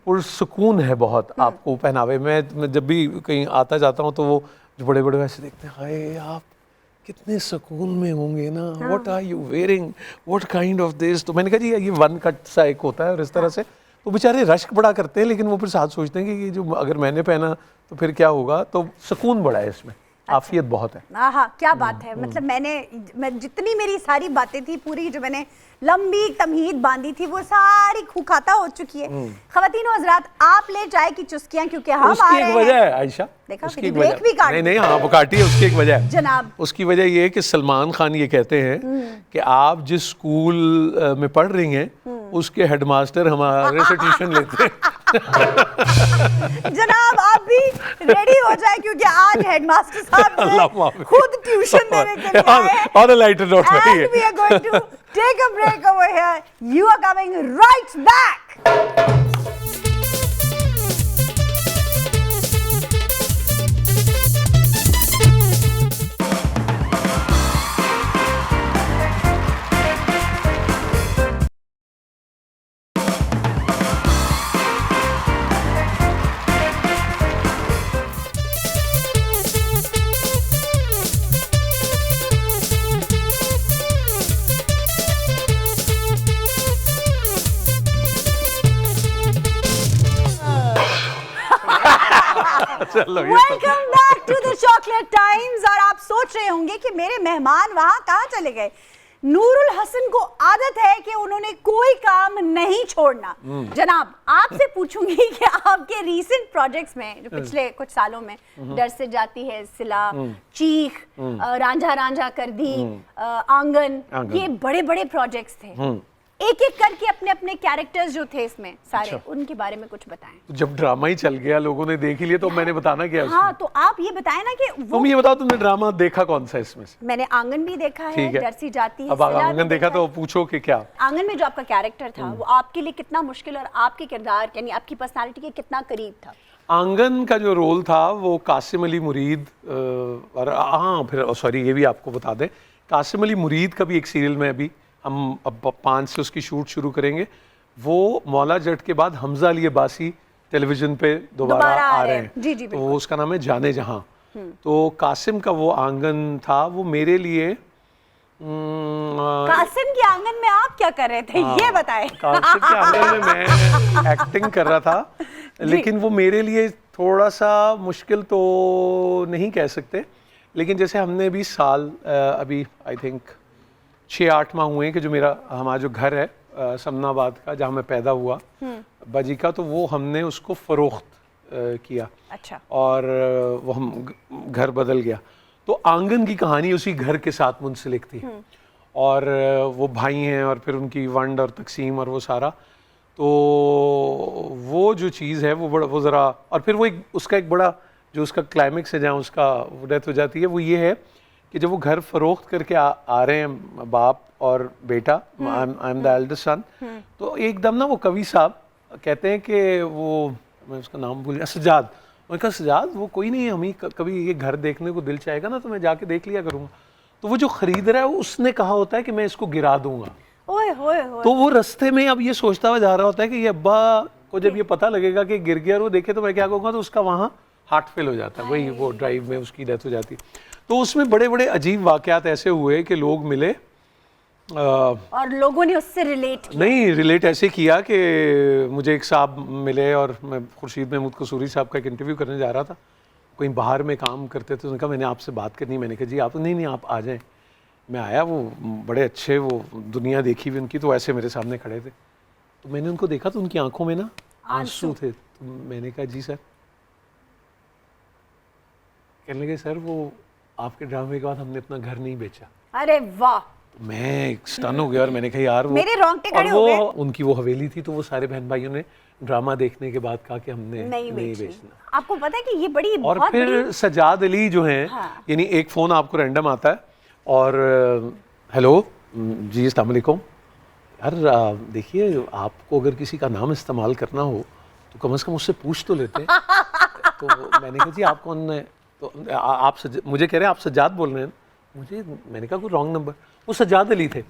और सुकून है बहुत आपको पहनावे में। मैं जब भी कहीं आता जाता हूँ तो वो जो बड़े बड़े वैसे देखते हैं, हाय आप कितने सुकून में होंगे ना, what are you wearing, what kind of this. तो मैंने कहा जी ये वन कट सा एक होता है, और इस तरह से तो बेचारे रश्क बड़ा करते हैं, लेकिन वो फिर साथ सोचते हैं कि ये जो अगर मैंने पहना तो फिर क्या होगा। तो सुकून बड़ा है इसमें, आफियत बहुत है। आहा, क्या बात है। मतलब मैं जितनी मेरी सारी बातें थी, पूरी जो मैंने लंबी तमहीद बांधी थी, वो सारी खुखाता हो चुकी है। ख़वातीन और हज़रात, आप ले चाय की चुस्कियां, क्योंकि हम आ उसकी रहे एक वजह हैं। है आयशा, देखा, उसकी फिर एक ब्रेक भी वजह काट नहीं हाँ वो काटी है, उसकी एक वजह है जनाब। उसकी वजह ये है कि सलमान खान ये कहते हैं कि आप जिस स्कूल में पढ़ रही हैं उसके हेडमास्टर हमारे से ट्यूशन लेते हैं। जनाब आप भी रेडी हो जाए, क्योंकि आज हेडमास्टर साहब अल्लाह ने माफ़ खुद ट्यूशन देने के लिए आए हैं। On a lighter note, And we are going to take a break over here. You are coming right back. चलो ये तो welcome back to the chocolate times. और आप सोच रहे होंगे कि मेरे मेहमान वहां कहाँ चले गए। नूरुल हसन को आदत है कि उन्होंने कोई काम नहीं छोड़ना। जनाब आपसे पूछूंगी कि आपके रीसेंट प्रोजेक्ट्स में, जो पिछले कुछ सालों में, डर से जाती है सिला, चीख, रांझा रांझा कर दी, आंगन, ये बड़े बड़े प्रोजेक्ट्स थे। एक एक करके अपने अपने कैरेक्टर्स जो थे इसमें सारे, उनके बारे में कुछ बताएं। जब ड्रामा ही चल गया, लोगों ने देख ही लिया, तो मैंने बताना क्या है उसमें? हाँ, तो आप ये बताएं ना कि वो तुम ये बताओ तुमने ड्रामा देखा कौन सा इसमें से? मैंने आंगन भी देखा है, ठीक है। डर सी जाती है, अब सिला भी आंगन देखा तो है। पूछो कि क्या आंगन में जो आपका कैरेक्टर था वो आपके लिए कितना मुश्किल और आपके किरदार यानी आपकी पर्सनालिटी के कितना करीब था? आंगन का जो रोल था वो कासिम अली मुरीद, और हाँ फिर सॉरी ये भी आपको बता दें, कासिम अली मुरीद का भी एक सीरियल में अभी हम अब 5 से उसकी शूट शुरू करेंगे। वो मौला जट के बाद हमजा अली अब्बासी टेलीविजन पे दोबारा आ रहे हैं। जी जी तो वो उसका नाम है जाने जहां। तो कासिम का वो आंगन था, वो मेरे लिए कासिम के आंगन में आप क्या कर रहे थे ये बताएं। कासिम के आंगन में मैं एक्टिंग कर रहा था, लेकिन वो मेरे लिए थोड़ा सा मुश्किल तो नहीं कह सकते, लेकिन जैसे हमने भी साल अभी आई थिंक 6-8 माह हुए हैं कि जो हमारा जो घर है समनाबाद का, जहाँ मैं पैदा हुआ बाजी का, तो वो हमने उसको फ़रोख्त किया। अच्छा। और वो हम घर बदल गया। तो आंगन की कहानी उसी घर के साथ मुंसलिक थी, और वो भाई हैं और फिर उनकी वंड और तकसीम और वो सारा। तो वो जो चीज़ है वो ज़रा, और फिर वो उसका एक बड़ा जो उसका क्लाइमेक्स है जहाँ उसका डेथ हो जाती है, वो ये है कि जब वो घर फरोख्त करके आ रहे हैं बाप और बेटा, I am the eldest son, तो एकदम ना वो कवि साहब कहते हैं कि वो, मैं उसका नाम भूल गया, सजाद। मैंने कहा सजाद वो कोई नहीं है, हम ही कभी ये घर देखने को दिल चाहेगा ना तो मैं जाके देख लिया करूँगा। तो वो जो खरीद रहा है उसने कहा होता है कि मैं इसको गिरा दूंगा। ओए होए होए। तो वो रास्ते में अब ये सोचता हुआ जा रहा होता है कि ये अब्बा को जब ये पता लगेगा कि गिर गया और वो देखे तो मैं क्या कहूँगा, तो उसका वहाँ हार्ट फेल हो जाता है, वही वो ड्राइव में उसकी डेथ हो जाती। तो उसमें बड़े बड़े अजीब वाकयात ऐसे हुए कि लोग मिले और लोगों ने उससे रिलेट किया। नहीं रिलेट ऐसे किया कि मुझे एक साहब मिले और मैं खुर्शीद महमूद कसूरी साहब का एक इंटरव्यू करने जा रहा था, कहीं बाहर में काम करते थे। उन्होंने कहा मैंने आपसे बात करनी। मैंने कहा जी आप, नहीं आप आ जाएं। मैं आया, वो बड़े अच्छे, वो दुनिया देखी हुई उनकी, तो ऐसे मेरे सामने खड़े थे। तो मैंने उनको देखा तो उनकी आंखों में ना आंसू थे। तो मैंने कहा जी सर। कहने लगे सर वो आपके ड्रामे के बाद हमने अपना घर नहीं बेचा। अरे वाह। मैं स्टन हो गया और मैंने कहा यार वो, मेरे रोंगटे खड़े और हो गए। वो उनकी वो हवेली थी, तो वो सारे बहन भाइयों ने ड्रामा देखने के बाद कहा कि हमने नहीं बेचना। आपको पता है कि ये बड़ी और बहुत फिर बड़ी... सजाद अली जो हैं, हाँ। यानी एक फ़ोन आपको रैंडम आता है और हेलो जी अस्सलाम वालेकुम यार, देखिए आपको अगर किसी का नाम इस्तेमाल करना हो तो कम से कम उससे पूछ तो लेते। तो मैंने कहा जी आप कौन है? तो आप मुझे कह रहे हैं आप सजाद बोल रहे हैं। मुझे, मैंने कहा कोई रॉन्ग नंबर। वो सजाद अली थे।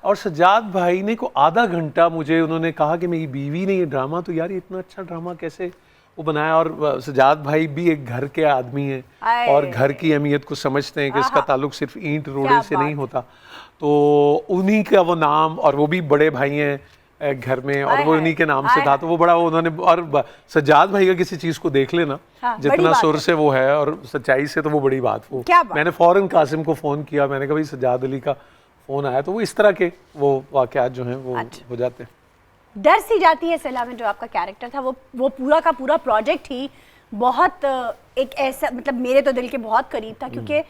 और सजाद भाई ने को आधा घंटा मुझे उन्होंने कहा कि मेरी बीवी ने ये ड्रामा, तो यार ये इतना अच्छा ड्रामा कैसे वो बनाया। और सजाद भाई भी एक घर के आदमी हैं और घर की अहमियत को समझते हैं कि इसका ताल्लुक सिर्फ ईंट रोड़े से नहीं होता। तो उन्हीं का वो नाम, और वो भी बड़े भाई हैं घर में, और वो उन्हीं के नाम से था। तो वो बड़ा, वो उन्होंने, और सजाद भाई का किसी चीज को देख लेना, जितना सुर से वो है और सच्चाई से, तो वो बड़ी बात। वो मैंने फौरन कासिम को फोन किया, मैंने कहा भाई सजाद अली का फोन आया। तो वो इस तरह के वो वाकयात जो हैं वो हो जाते हैं। डर सी जाती है सलाह में। जो आपका कैरेक्टर था वो पूरा का पूरा प्रोजेक्ट ही बहुत एक ऐसा, मतलब मेरे तो दिल के बहुत करीब था, क्योंकि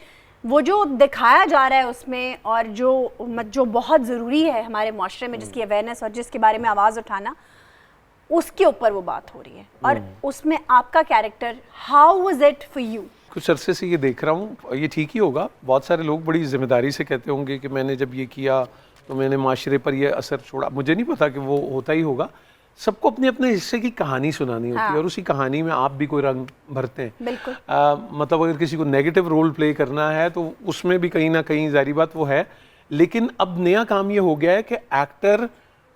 वो जो दिखाया जा रहा है उसमें, और जो बहुत ज़रूरी है हमारे माशरे में, जिसकी अवेयरनेस और जिसके बारे में आवाज़ उठाना, उसके ऊपर वो बात हो रही है। और उसमें आपका character, how was it for you? कुछ अरसे से ये देख रहा हूँ, ये ठीक ही होगा। बहुत सारे लोग बड़ी जिम्मेदारी से कहते होंगे कि मैंने जब ये किया तो मैंने माशरे पर ये असर छोड़ा। मुझे नहीं पता कि वो होता ही होगा। सबको अपने अपने हिस्से की कहानी सुनानी होती है, और उसी कहानी में आप भी कोई रंग भरते हैं। बिल्कुल। मतलब अगर किसी को नेगेटिव रोल प्ले करना है तो उसमें भी कहीं ना कहीं जारी बात वो है। लेकिन अब नया काम ये हो गया है कि एक्टर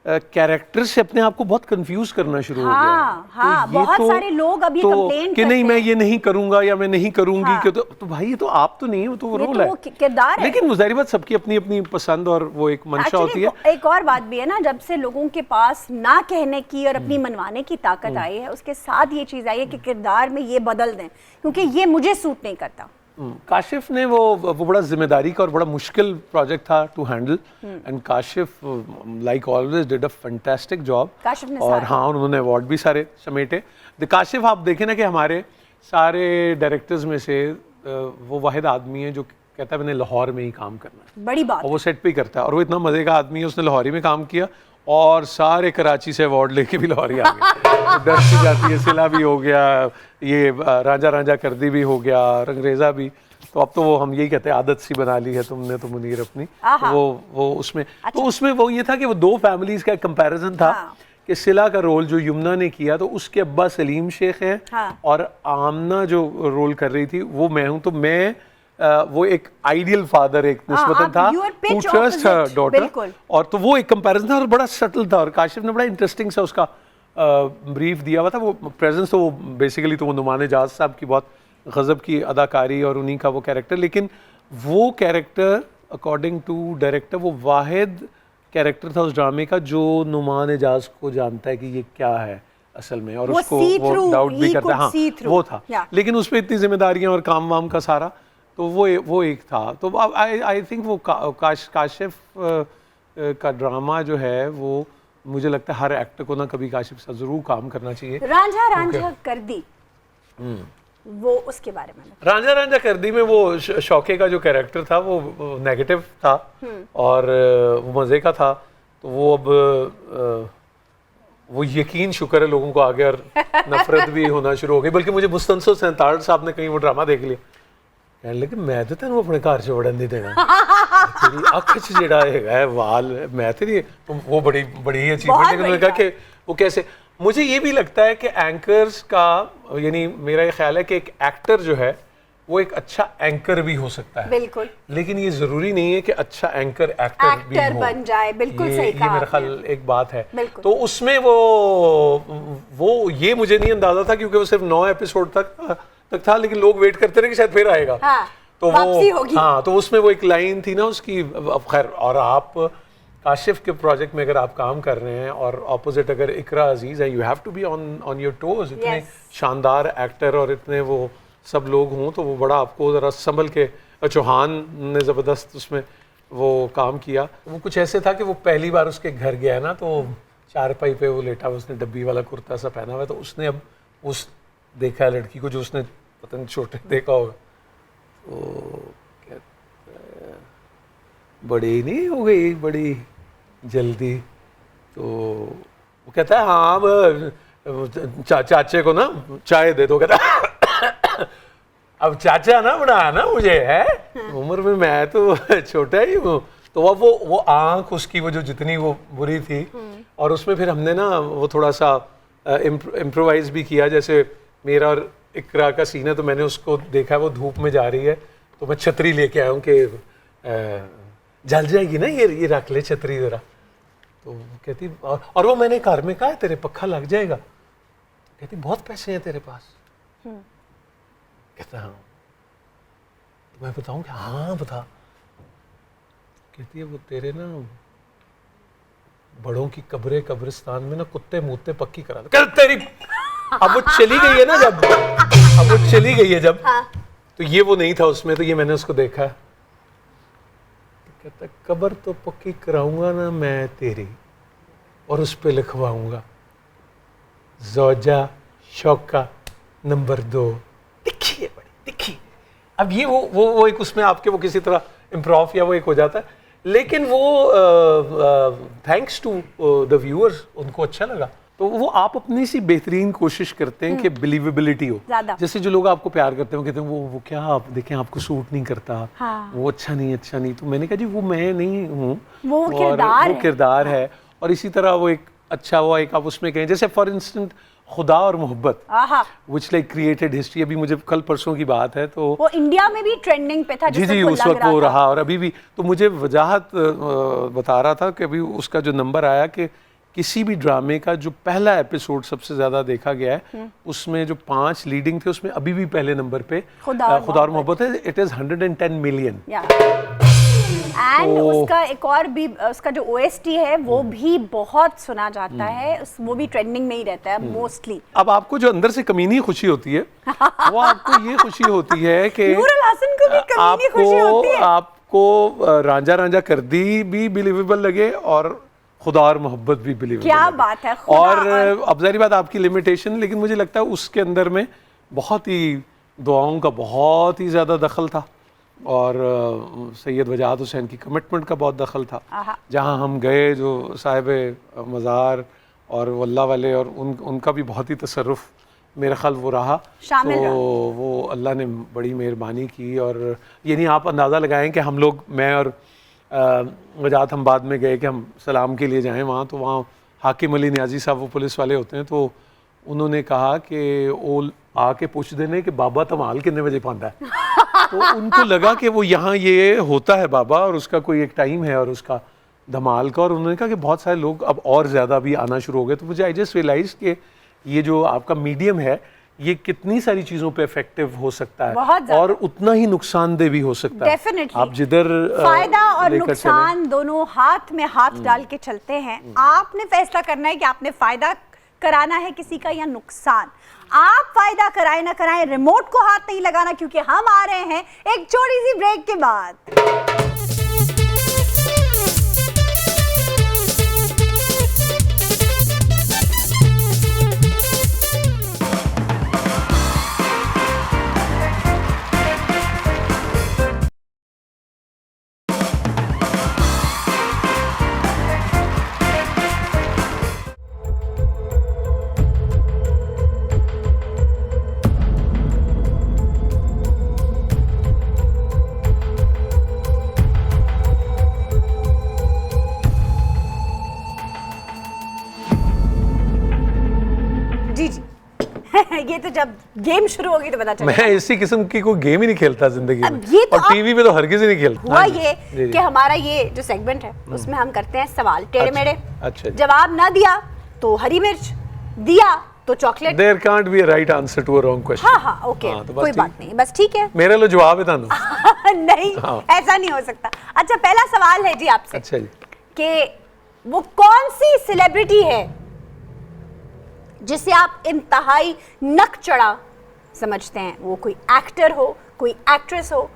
कैरेक्टर से अपने आप को बहुत कंफ्यूज करना शुरू हो गया है। हाँ, बहुत सारे लोग अब ये कंप्लेंट कि नहीं मैं ये नहीं करूंगा या मैं नहीं करूंगी, कि तो भाई ये तो आप तो नहीं है, वो तो रोल है, किरदार है। लेकिन जारी बात सबकी अपनी अपनी पसंद और वो एक मंशा होती है। एक और बात भी है ना, जब से लोगों के पास ना कहने की और अपनी मनवाने की ताकत आई है, उसके साथ ये चीज आई है कि किरदार में ये बदल दें, क्योंकि ये मुझे सूट नहीं करता। काशिफ ने वो बड़ा जिम्मेदारी का और बड़ा मुश्किल प्रोजेक्ट था to handle, and Kashif like always did a fantastic job. और हाँ, उन्होंने अवार्ड भी सारे समेटे। काशिफ आप देखें ना कि हमारे सारे डायरेक्टर्स में से वो वाहिद आदमी है जो कहता है मैंने लाहौर में ही काम करना है। बड़ी बात। और वो सेट पे ही करता है, और वो इतना मजे का आदमी है, उसने लाहौर में काम किया और सारे कराची से अवार्ड लेके भी लाहौर आ गए। डर सी जाती है, सिला भी हो गया, ये राजा राजा करदी भी हो गया, रंगरेजा भी। तो अब तो वो हम यही कहते हैं आदत सी बना ली है तुमने तो मुनीर अपनी। तो वो उसमें तो उसमें वो ये था कि वो दो फैमिलीज का कंपैरिजन था कि सिला का रोल जो यमुना ने किया तो उसके अब्बा सलीम शेख हैं, और आमना जो रोल कर रही थी वो मैं हूँ। तो मैं वो एक आइडियल फादर एक निस्बतन था, who trusts her daughter, और तो वो एक कंपैरिजन था और बड़ा सटल था। और काशिफ ने बड़ा इंटरेस्टिंग सा उसका ब्रीफ दिया हुआ था। वो प्रेजेंस तो वो बेसिकली तो वो नुमान एजाज साहब की बहुत गजब की अदाकारी और उन्हीं का वो कैरेक्टर, लेकिन वो कैरेक्टर अकॉर्डिंग टू डायरेक्टर वो वाहिद कैरेक्टर था उस ड्रामे का जो नुमान एजाज को जानता है कि ये क्या है असल में, और उसको वो डाउट भी करता है। हाँ, वो था, लेकिन उस पर इतनी जिम्मेदारियां और काम वाम का सारा, तो वो एक था। तो आई थिंक वो काशिफ का ड्रामा जो है वो मुझे लगता है हर एक्टर को ना कभी काशिफ से जरूर काम करना चाहिए। रांझा रांझा कर दी, वो उसके बारे में। रांझा रांझा कर दी में वो शौके का जो कैरेक्टर था वो नेगेटिव था और वो मज़े का था। तो वो अब वो यकीन शुक्र है लोगों को आ गया और नफरत भी होना शुरू हो गई। बल्कि मुझे मुस्तंसर सैंताड़ साहब ने कहीं वो ड्रामा देख लिया, कहने लगे मैं तो तेन अपने घर च वड़न नहीं देना, तेरी अख च जेड़ा है वाल मैं तेरी, वो बड़ी ही अचीवमेंट। लेकिन उन्होंने कहा कि वो कैसे, मुझे ये भी लगता है कि एंकर्स का, यानी मेरा ये ख्याल है कि एक एक्टर जो है वो एक अच्छा एंकर भी हो सकता है, बिल्कुल। लेकिन ये जरूरी नहीं है कि अच्छा एंकर एक्टर भी हो। बन जाए, बिल्कुल सही कहा ये मेरा आपने। ख्याल एक बात है। बिल्कुल। तो उसमें वो ये मुझे नहीं अंदाजा था, क्योंकि वो सिर्फ 9 एपिसोड तक था, लेकिन लोग वेट करते रहे कि शायद फिर आएगा। हाँ, तो वापसी होगी। हाँ, तो उसमें वो एक लाइन थी ना उसकी। अब खैर, और आप काशिफ के प्रोजेक्ट में अगर आप काम कर रहे हैं और ऑपोजिट अगर इकरा अजीज है, you have to be on your toes. इतने शानदार एक्टर और इतने वो सब लोग हों, तो वो बड़ा आपको ज़रा संभल के। चौहान ने ज़बरदस्त उसमें वो काम किया। वो कुछ ऐसे था कि वो पहली बार उसके घर गया ना, तो चारपाई पे वो लेटा हुआ, उसने डब्बी वाला कुर्ता सा पहना हुआ है, तो उसने अब उस देखा लड़की को जो उसने पता नहीं छोटे देखा होगा, तो कहता है बड़ी नहीं हो गई बड़ी जल्दी। तो वो कहता है हाँ चाचे को ना चाय दे दो। कहता है अब चाचा ना बनाया ना मुझे, है उम्र में मैं तो छोटा ही हूँ। तो अब वो आंख उसकी वो जो जितनी वो बुरी थी, और उसमें फिर हमने ना वो थोड़ा सा इम्प्रोवाइज भी किया। जैसे मेरा और इकरा का सीन है, तो मैंने उसको देखा वो धूप में जा रही है, तो मैं छतरी लेके आया हूँ कि जल जाएगी ना, ये रख ले छतरी जरा। तो वो कहती और वो मैंने घर में कहा है तेरे पक्का लग जाएगा। तो कहती बहुत पैसे हैं तेरे पास। कहता हाँ। तो मैं बताऊं कि हाँ बता। कहती है वो तेरे ना बड़ों की कब्रिस्तान में ना कुत्ते मूते पक्की करा दो। कहता तेरी अब वो चली गई है ना जब, अब वो चली गई है जब, तो ये वो नहीं था उसमें, तो ये मैंने उसको देखा। कहता कब्र तो पक्की कराऊंगा ना मैं तेरी, और उस पे लिखवाऊंगा ज़ौजा शौका नंबर 2। दिखी है बड़ी दिखी। अब ये वो एक उसमें आपके वो किसी तरह इम्प्रोव या वो एक हो जाता है, लेकिन वो थैंक्स टू द व्यूअर्स उनको अच्छा लगा। तो वो आप अपनी सी बेहतरीन कोशिश करते हैं कि बिलीवेबिलिटी हो। जैसे जो लोग आपको प्यार करते हैं वो कहते हैं वो क्या आप देखें आपको सूट नहीं करता। हाँ। वो अच्छा नहीं। तो मैंने कहा जी वो मैं नहीं हूँ, वो किरदार है। और इसी तरह वो एक अच्छा हुआ एक आप उसमें कहें, जैसे फॉर इंस्टेंट खुदा और मोहब्बत, which like created history। अभी मुझे कल परसों की बात है, तो वो इंडिया में भी ट्रेंडिंग पे था जी उस वक्त वो रहा, और अभी भी। तो मुझे वजाहत बता रहा था कि अभी उसका जो नंबर आया कि किसी भी ड्रामे का जो पहला एपिसोड सबसे ज्यादा देखा गया है, उसमें जो 5 लीडिंग थे उसमें अभी भी पहले नंबर पे खुदा और मोहब्बत है। It is 110 million. एंड उसका एक और भी उसका जो OST है वो भी बहुत सुना जाता है, वो भी ट्रेंडिंग में ही रहता है मोस्टली। अब आपको जो अंदर से कमीनी खुशी होती है वो आपको ये खुशी होती है कि नूरुल हसन को भी कमीनी खुशी होती है, आपको रांझा कर दी भी बिलीवेबल लगे और खुदा और मोहब्बत भी बिलीवेबल। क्या बात है। और अब जाहिर बात आपकी लिमिटेशन, लेकिन मुझे लगता है उसके अंदर में बहुत ही दुआओं का बहुत ही ज़्यादा दखल था, और सैयद वजाहत हुसैन की कमिटमेंट का बहुत दखल था। जहाँ हम गए जो साहिब मज़ार और वल्ला वाले, और उनका भी बहुत ही तसर्रुफ़ मेरा ख्याल वो रहा। तो वो अल्लाह ने बड़ी मेहरबानी की। और यानी आप अंदाज़ा लगाएं कि हम लोग, मैं और वजाहत, हम बाद में गए कि हम सलाम के लिए जाएं वहाँ, तो वहाँ हाकिम अली न्याजी साहब वो पुलिस वाले होते हैं, तो उन्होंने कहा कि वो आके पूछ देने कि बाबा धमाल कितने बजे पाता है। तो उनको लगा कि वो यहाँ ये होता है बाबा, और उसका कोई एक टाइम है और उसका धमाल का, और उन्होंने कहा कि बहुत सारे लोग अब और ज़्यादा भी आना शुरू हो गए। तो मुझे आई जस्ट रियलाइज कि ये जो आपका मीडियम है ये कितनी सारी चीज़ों पे इफेक्टिव हो सकता है, और उतना ही नुकसानदेह भी हो सकता है। डेफिनेटली आप जिधर फायदा और नुकसान दोनों हाथ में हाथ डाल के चलते हैं। आपने फैसला करना है कि आपने फायदा कराना है किसी का या नुकसान। आप फायदा कराए ना कराए, रिमोट को हाथ नहीं लगाना, क्योंकि हम आ रहे हैं एक छोटी सी ब्रेक के बाद। ये तो जब गेम शुरू होगी तो पता चलेगा। मैं इसी किस्म की कोई गेम ही नहीं खेलता जिंदगी अब में, ये तो और टीवी पे तो हरगिज ही नहीं खेलता। हुआ हाँ जी, ये जी, जी। कि हमारा ये जो सेगमेंट है उसमें हम करते हैं सवाल टेढ़े अच्छा, मेढ़े। अच्छा जी। जवाब ना दिया तो हरी मिर्च, दिया तो chocolate. There can't be a right answer to a wrong question. हाँ हाँ ओके, हाँ, तो बस कोई ठीक। बात नहीं, बस ठीक है। मेरे लिए जवाब है तानू। नहीं हाँ। ऐसा नहीं हो सकता। अच्छा पहला सवाल है जी आपसे अच्छा जी। कि वो कौन सी सेलिब्रिटी है जिसे आप इंतहाई नक चढ़ा समझते हैं? वो कोई एक्टर हो, कोई एक्ट्रेस हो,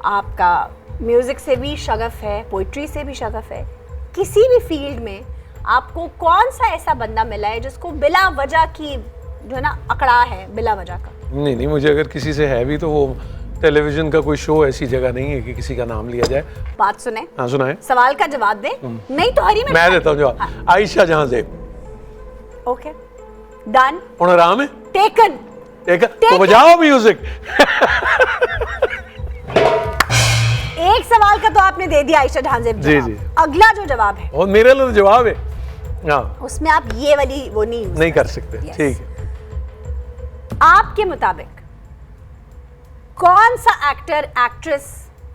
आपका म्यूजिक से भी शगफ है, पोइट्री से भी शगफ है, किसी भी फील्ड में आपको कौन सा ऐसा बंदा मिला है जिसको बिला वजह की जो है ना अकड़ा है, बिला वजह का? नहीं नहीं, मुझे अगर किसी से है भी तो वो टेलीविजन का कोई शो ऐसी जगह नहीं है कि किसी का नाम लिया जाए। बात सुने, हाँ सुनाए। सवाल का जवाब दे, नहीं तो हरी मिर्च। मैं देता हूँ जवाब। हाँ। आयशा जहां से। ओके डन, उन आराम है टेकन। एक तो बजाओ म्यूजिक। एक सवाल का तो आपने दे दिया आयशा ढांजे जी, जी। अगला जो जवाब है और मेरे लिए तो जवाब है हाँ, उसमें आप ये वाली वो नहीं use नहीं कर कर सकते। Yes. ठीक है। आपके मुताबिक कौन सा actor, actress,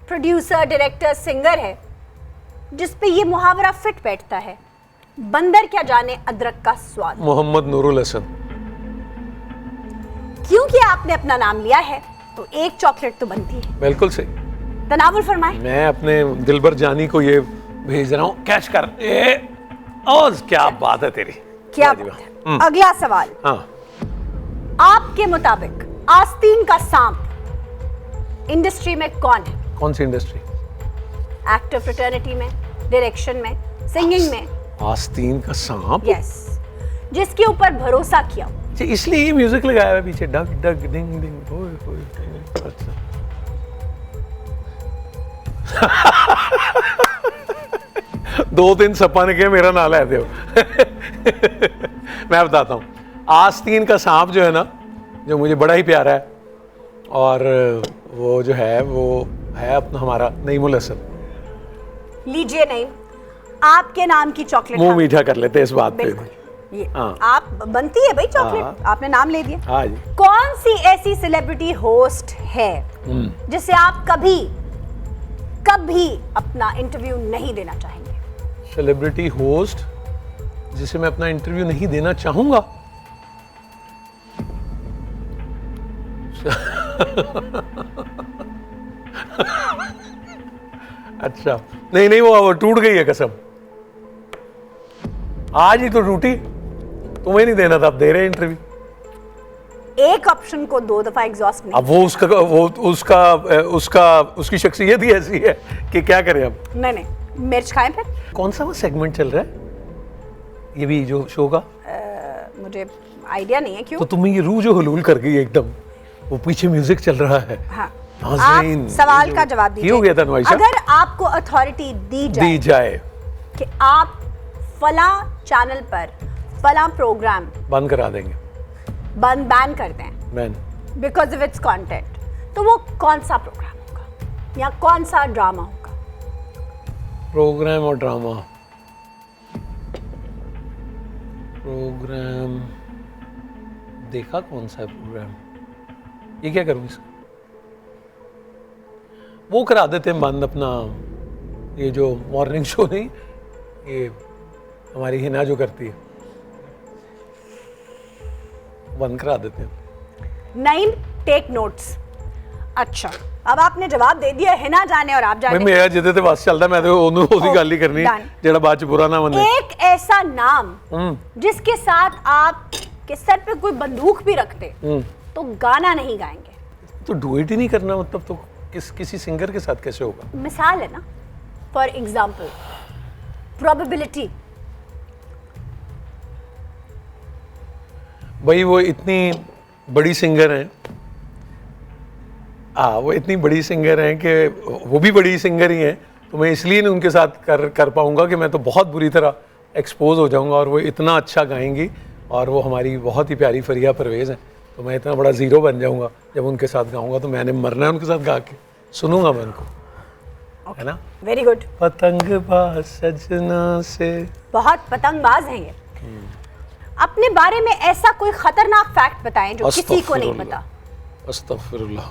producer, director, singer है जिस पे ये मुहावरा फिट बैठता है, बंदर क्या जाने अदरक का स्वाद? मोहम्मद नूरुल हसन। क्योंकि आपने अपना नाम लिया है तो एक चॉकलेट तो बनती है। बिल्कुल सही। तनावुल फरमाए। मैं अपने दिलबर जानी को ये भेज रहा हूँ, कैच कर। और क्या बात है तेरी, क्या वाह जी बात वाह। है। अगला सवाल, हाँ, आपके मुताबिक आस्तीन का सांप इंडस्ट्री में कौन है? कौन सी इंडस्ट्री? एक्टर फ्रेटर्निटी में, डायरेक्शन में, सिंगिंग में। आस्तीन का सांप। यस, जिसके ऊपर भरोसा किया। अच्छा, इसलिए ये म्यूजिक लगाया है पीछे, डग डग डिंग डिंग। ओए ओए। अच्छा। दो तीन सपा ने किया मेरा नाला है देव। मैं बताता हूँ, आस्तीन का सांप जो है ना, जो मुझे बड़ा ही प्यारा है, और वो जो है वो है अपना हमारा नईमुल हसन। लीजिए नहीं, आपके नाम की चॉकलेट। मुंह मीठा कर लेते हैं इस बात पे। बिल्कुल, ये हाँ। आप बनती है भाई चॉकलेट, हाँ। आपने नाम ले दिया। हाँ जी। कौन सी ऐसी सेलिब्रिटी होस्ट है जिसे आप कभी कभी अपना इंटरव्यू नहीं देना चाहेंगे? सेलिब्रिटी होस्ट जिसे मैं अपना इंटरव्यू नहीं देना चाहूंगा? अच्छा, नहीं नहीं, वो टूट गई है कसम, आज ही तो टूटी। तुम्हें नहीं देना था, अब दे रहे इंटरव्यू। एक ऑप्शन को दो दफा एग्जॉस्ट नहीं। अब वो उसका उसकी शख्सियत ही ऐसी है कि क्या करें अब। नहीं नहीं, मिर्च खाएं फिर। कौन सा वो सेगमेंट चल रहा है ये भी जो शो का? मुझे आइडिया नहीं है क्यों। तो तुम्हें ये रूह जो हुलूल कर गई एकदम, वो पीछे म्यूजिक चल रहा है। हाँ, नाज़रीन, आप सवाल ये का जो- जवाब दीजिए। ये हो गया था नुआइशा। अगर आपको अथॉरिटी दी जाए कि आप फला चैनल पर फला प्रोग्राम बंद करा देंगे, बैन कर दें man. Because of its content, तो वो कौन सा प्रोग्राम होगा या कौन सा ड्रामा होगा? प्रोग्राम और ड्रामा। प्रोग्राम देखा कौन सा है प्रोग्राम? ये क्या करूँ इसका? वो करा देते हैं बंद अपना, ये जो मॉर्निंग शो नहीं, ये हमारी हिना जो करती है, बंद करा देते हैं। नाइम टेक नोट्स। अच्छा, अब आपने जवाब दे दिया है ना जाने और आप भाई जाने। मेरा जिदे ते बस चलता, मैं तो ਉਹਦੀ ਗੱਲ ही करनी Done. जेड़ा बाद च बुरा ना मने। एक ऐसा नाम जिसके साथ आप के सर पे कोई बंदूक भी रखते तो गाना नहीं गाएंगे। तो डुएट ही नहीं करना, मतलब तो किसी सिंगर के साथ कैसे होगा? मिसाल है ना, फॉर एग्जाम्पल, प्रोबेबिलिटी। भाई वो इतनी बड़ी सिंगर हैं, वो इतनी बड़ी सिंगर हैं कि वो भी बड़ी सिंगर ही हैं, तो मैं इसलिए नहीं उनके साथ कर पाऊंगा कि मैं तो बहुत बुरी तरह एक्सपोज हो जाऊंगा, और वो इतना अच्छा गाएंगी और वो हमारी बहुत ही प्यारी फरिया परवेज़ हैं, तो मैं इतना बड़ा ज़ीरो बन जाऊंगा जब उनके साथ गाऊंगा। तो मैंने मरना है उनके साथ गा के, सुनूंगा मैं उनको, है ना। वेरी गुड, पतंगबाज सजना से। बहुत पतंगबाज हैं ये। अपने बारे में ऐसा कोई खतरनाक फैक्ट बताएं जो किसी को नहीं पता। अस्तगफिरुल्लाह।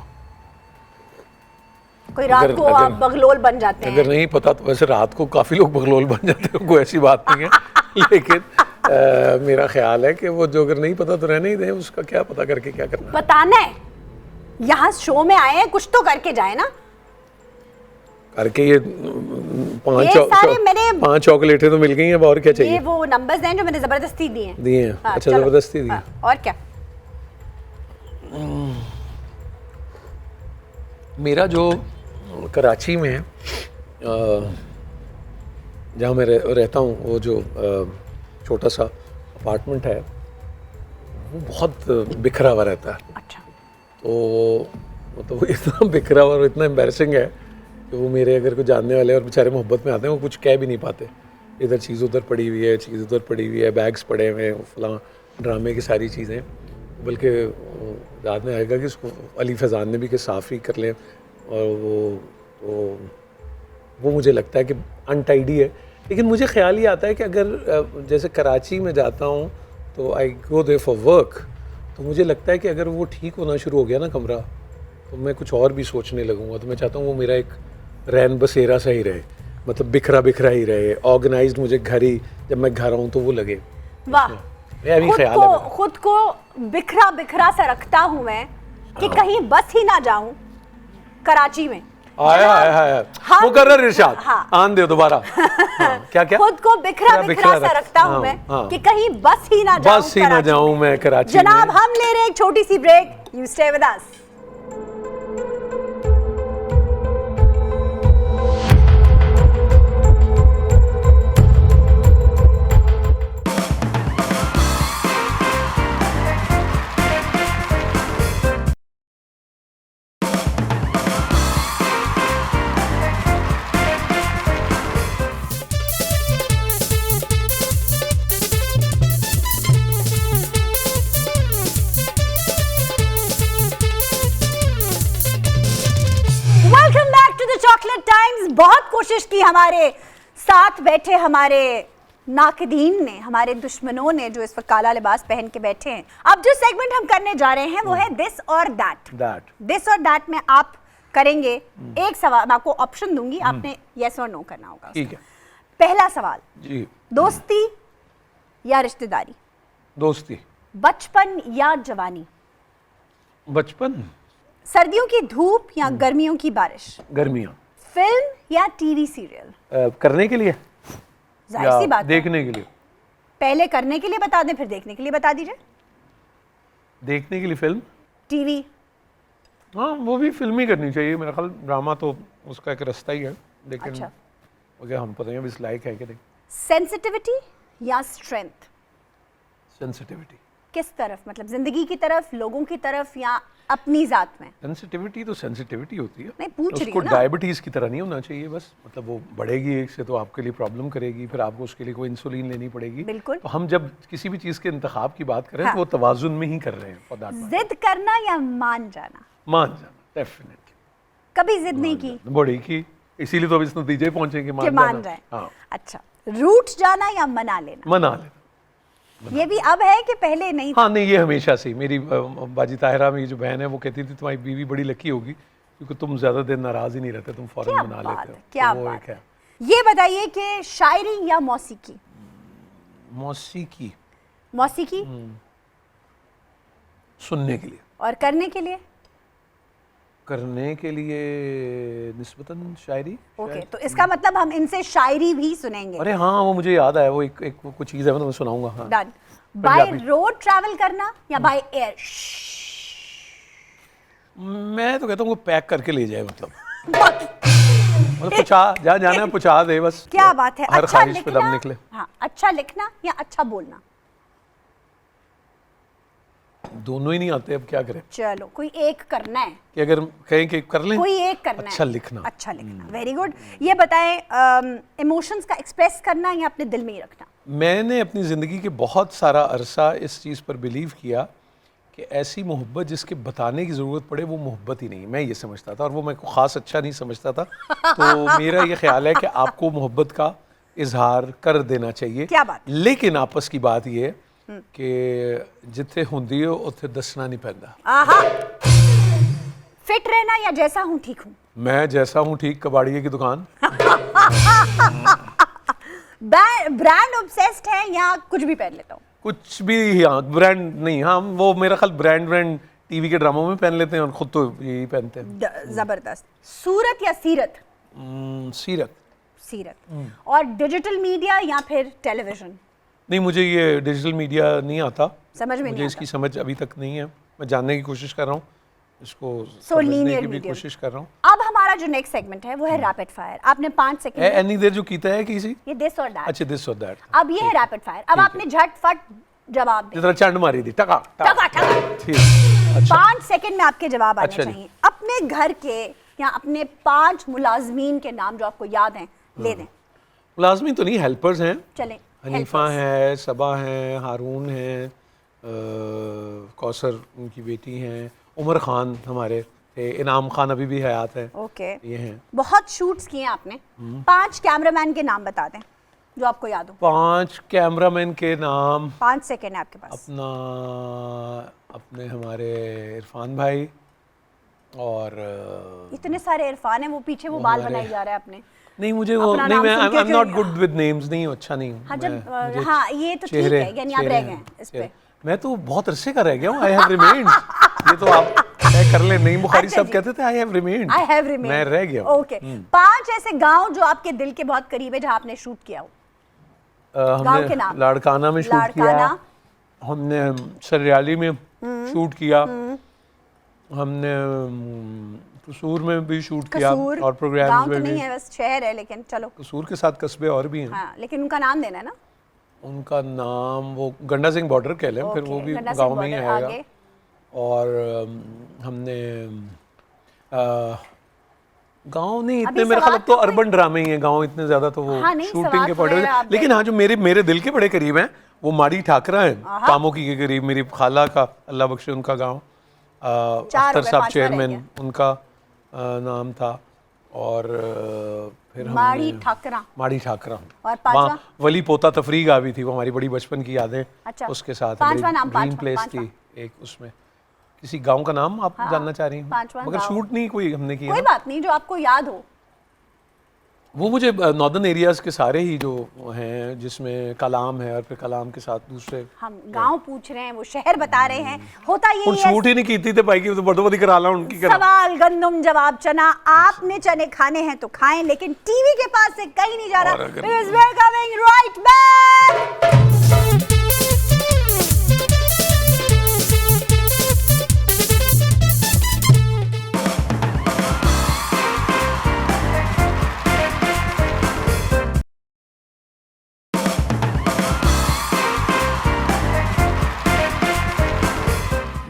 कोई रात को आप बगलोल बन जाते हैं। अगर नहीं पता तो वैसे रात को काफी लोग बगलोल बन जाते हैं, कोई ऐसी बात नहीं है। लेकिन मेरा ख्याल है कि वो जो अगर नहीं पता तो रहने ही दें, उसका क्या पता करके क्या करना है। बताना है, यहाँ शो में आए हैं, कुछ तो करके जाए ना। करके ये पांच चॉकलेटें तो मिल गई हैं, अब और क्या चाहिए। ये वो नंबर्स हैं जो मैंने जबरदस्ती दिए हैं। दिए हैं, हाँ, अच्छा चलो। जबरदस्ती दिए। हाँ, और क्या। मेरा जो कराची में जहाँ मैं रहता हूँ, वो जो छोटा सा अपार्टमेंट है, वो बहुत बिखरा हुआ रहता है। अच्छा। तो मतलब वो इतना बिखरा हुआ और इतना एम्बैरेसिंग है कि वो मेरे अगर कोई जानने वाले और बेचारे मोहब्बत में आते हैं, वो कुछ कह भी नहीं पाते। इधर चीज़ उधर पड़ी हुई है, चीज़ उधर पड़ी हुई है, बैग्स पड़े हुए हैं, फलां ड्रामे की सारी चीज़ें। बल्कि याद में आएगा कि उसको अली फैज़ान ने भी कि साफ़ ही कर लें, और वो मुझे लगता है कि अनटाइडी है। लेकिन मुझे ख्याल ये आता है कि अगर जैसे कराची में जाता हूँ तो आई गो देयर फॉर वर्क, तो मुझे लगता है कि अगर वो ठीक होना शुरू हो गया ना कमरा, तो मैं कुछ और भी सोचने लगूंगा। तो मैं चाहता हूँ वो मेरा एक रैन बसेरा सा ही रहे, मतलब बिखरा बिखरा ही रहे, ऑर्गेनाइज्ड मुझे घर ही जब मैं घर आऊँ तो वो लगे। वाह, ख्याल है खुद को बिखरा बिखरा सा रखता हूँ मैं कि कहीं बस ही ना जाऊं कराची में। आया मुकर्रर इरशाद। हाँ। आन दे दोबारा। हाँ, क्या खुद को बिखरा बिखरा सा रखता हूँ मैं कि कहीं बस ही ना जाऊं मैं कराची। जनाब, हम ले रहे हैं एक छोटी सी break, you stay with us. बहुत कोशिश की हमारे साथ बैठे हमारे नाक़दीन ने, हमारे दुश्मनों ने, जो इस वक्त काला लिबास पहन के बैठे हैं। अब जो सेगमेंट हम करने जा रहे हैं वो है दिस और दैट। दिस और दैट में आप करेंगे एक सवाल, मैं आपको ऑप्शन दूंगी, आपने यस और नो करना होगा। ठीक है। पहला सवाल जी, दोस्ती या रिश्तेदारी? दोस्ती। बचपन या जवानी? बचपन। सर्दियों की धूप या गर्मियों की बारिश? गर्मियाँ। फिल्म या टीवी सीरियल? करने के लिए, जाहिर सी बात, देखने के लिए। पहले करने के लिए बता दें, फिर देखने के लिए बता दीजिए। देखने के लिए फिल्म। टीवी? हाँ, वो भी फिल्म ही करनी चाहिए मेरा ख्याल। ड्रामा तो उसका एक रास्ता ही है, लेकिन अच्छा। क्या हम पता नहीं इस लायक है कि नहीं। सेंसिटिविटी या स्ट्रेंथ? सेंसिटिविटी। किस तरफ, मतलब जिंदगी की तरफ, लोगों की तरफ, या अपनी जात में? सेंसिटिविटी तो सेंसिटिविटी होती है। नहीं, पूछ रही उसको हूं ना। डायबिटीज की तरह नहीं होना चाहिए बस, मतलब वो बढ़ेगी एक से तो आपके लिए प्रॉब्लम करेगी, फिर आपको उसके लिए कोई इंसुलिन लेनी पड़ेगी। बिल्कुल। तो हम जब किसी भी चीज के इंतखाब की बात करें हाँ। तो वो तवाजुन में ही कर रहे हैं। For that matter. जिद करना या मान जाना? मान जाना, डेफिनेटली। कभी जिद नहीं की? बड़ी की, इसीलिए तो अब इस नतीजे पहुंचे कि मान जाना। जाए। हाँ। अच्छा, रूठ जाना या मना लेना? मना लेना। ये भी अब है कि पहले नहीं था? हाँ नहीं, ये हमेशा से। मेरी बाजी ताहिरा, मेरी जो बहन है, वो कहती थी तुम्हारी बीवी बड़ी लकी होगी क्योंकि तुम ज्यादा दिन नाराज ही नहीं रहते, तुम फौरन क्या मना बात लेते हो। क्या तो वो बात एक है। ये बताइए कि शायरी या मौसीकी? मौसीकी। मौसीकी। सुनने के लिए। और करने के लिए? करने के लिए निस्बतन शायरी। ओके, तो इसका मतलब हम इनसे शायरी भी सुनेंगे। अरे हाँ, वो मुझे याद आया, वो एक कुछ चीज़ है, मैं तुम्हें सुनाऊंगा। हाँ। डन। बाय रोड ट्रैवल करना या बाय एयर? मैं तो कहता हूँ वो पैक करके ले जाए, मतलब पूछा जहाँ जाना है पूछा दे बस। क्या बात है। हर अच्छा ख्वाहिश पे दम लिखना, निकले। हाँ, अच्छा लिखना या अच्छा बोलना? दोनों ही नहीं आते, अब क्या करें। चलो, कोई एक करना है कि अगर कहें कि कर लें, कोई एक करना अच्छा है। लिखना। अच्छा लिखना, वेरी गुड। ये बताएं, इमोशंस का एक्सप्रेस करना या अपने दिल में ही रखना? मैंने अपनी ज़िंदगी के बहुत सारा अरसा इस चीज़ पर बिलीव किया कि ऐसी मोहब्बत जिसके बताने की ज़रूरत पड़े वो मोहब्बत ही नहीं, मैं ये समझता था, और वो मैं को ख़ास अच्छा नहीं समझता था। तो मेरा ये ख्याल है कि आपको मोहब्बत का इजहार कर देना चाहिए। क्या बात। लेकिन आपस की बात ये है ਕਿ ਜਿੱਥੇ ਹੁੰਦੀ ਹੈ ਉੱਥੇ ਦੱਸਣਾ ਨਹੀਂ ਪੈਂਦਾ। आहा फिट रहना या जैसा हूं ठीक हूं। मैं जैसा हूँ ठीक, कबाड़िए की दुकान। ब्रांड ऑब्सेस्ड है या कुछ भी पहन लेता हूँ। कुछ भी, हाँ ब्रांड नहीं, हाँ वो मेरा ख्याल ब्रांड टीवी के ड्रामों में पहन लेते हैं और खुद तो यही पहनते हैं। जबरदस्त। सूरत या सीरत। सीरत। सीरत। और डिजिटल मीडिया या फिर टेलीविजन। नहीं, मुझे ये डिजिटल मीडिया नहीं आता, समझ में मुझे नहीं इसकी आता। समझ अभी तक नहीं है, मैं जानने की कोशिश कर रहा हूँ, इसको So समझने linear की भी medium। कोशिश कर रहा हूँ। अब हमारा जो नेक्स्ट सेगमेंट है वो है रैपिड फायर। आपने 5 सेकंड एनी देर जो कीता है किसी, ये दिस और दैट। अच्छा दिस और दैट, अब ये है रैपिड फायर। अब आपने झटफट जवाब दे। जिस तरह चंड मारी थी, टका टका टका। ठीक, अच्छा 5 सेकंड में आपके जवाब आने अच्छा जी। चाहिए। अपने घर के या अपने 5 मुलाजमीन के नाम जो आपको याद हैं ले दें। मुलाजमी तो नहीं, हेल्पर्स हैं। चलें। Hanifa helpers। है, सबा हैं, हारून हैं, कौसर उनकी बेटी हैं, उमर खान हमारे थे, इनाम खान अभी भी हयात है, ओके। ये हैं। बहुत शूट्स किए हैं आपने। 5 कैमरामैन के नाम बता दें जो आपको याद हो। 5 कैमरामैन के नाम। 5 सेकंड है आपके पास। अपने हमारे इरफान भाई और इतने सारे इरफान हैं, वो पीछे वो बाल बनाई जा रहा है अपने। नहीं, मुझे वो अपना नहीं, नाम मैं सुन के आई एम नॉट क्यों- गुड विद नेम्स, नहीं अच्छा नहीं हूँ। हाँ, जब मुझे हाँ ये तो ठीक चेहरे- है, यानी आप चेहरे रह गए हैं, हैं इस चेहरे। पे। मैं तो बहुत अरसे का रह गया हूँ, आई हैव रिमेन्ड। ये तो आप तय कर ले, नहीं बुखारी अच्छा साहब जी। कहते थे I have remained. I have remain. मैं रह गया हूँ। ओके। 5 ऐसे गांव जो आपके दिल के बहुत करीब है जहां आपने शूट किया हो। गांव के हमने नाम। लाड़काना में शूट किया, लाड़काना। हमने सरियाली में शूट किया, हमने कसूर में भी शूट किया कसूर और प्रोग्राम्स गांव तो में नहीं भी। है, बस शहर है, लेकिन चलो। कसूर के साथ कस्बे और भी हैं। हाँ, लेकिन उनका नाम देना है ना। उनका नाम वो गंडा सिंह बॉर्डर कह लें, फिर वो ओके, भी गंडा गांव सिंह में ही बॉर्डर, आएगा। आगे। और हमने गांव नहीं अभी इतने, मेरे ख्याल अब सवाल तो तो अर्बन ड्रामे ही हैं, गांव इतने ज्यादा तो वो हाँ, नहीं, शूटिंग सवाल के तो पॉइंट है, आप लेकिन हाँ जो मेरे दिल के बड़े करीब हैं वो माड़ी ठाकरा हैं, आहा। कामोकी के करीब, मेरी खाला का, अल्लाह बख्शे उनका गाँव, चार अख्तर हो गए, साहब पांचवा रह चेयरमैन गया। उनका नाम था। और फिर माड़ी हमने ठाकरा। माड़ी ठाकरा, और पांचवा? वहाँ वली पोता तफरीक आ भी थी, वो हमारी बड़ी बचपन की यादें अच्छा। उसके साथ पांचवा नाम, ड्रीम पांचवा, प्लेस पांचवा। थी एक, उसमें किसी गांव का नाम आप हाँ, जानना चाह रही हैं? पांचवा मगर गाँव। शूट नहीं कोई हमने किया कोई ना। बात नहीं, जो आपको याद हो। वो मुझे नॉर्दर्न एरियाज के सारे ही जो हैं, जिसमें कलाम है और फिर कलाम के साथ दूसरे, हम गांव पूछ रहे हैं, वो शहर बता रहे हैं। होता उन यही है। शूट ही नहीं की थी भाई की, तो बड़ों करा ला उनकी करा। सवाल गंदम, जवाब चना। आपने चने खाने हैं तो खाएं, लेकिन टीवी के पास से कहीं नहीं जा और रहा। अगर- Because we're coming right back।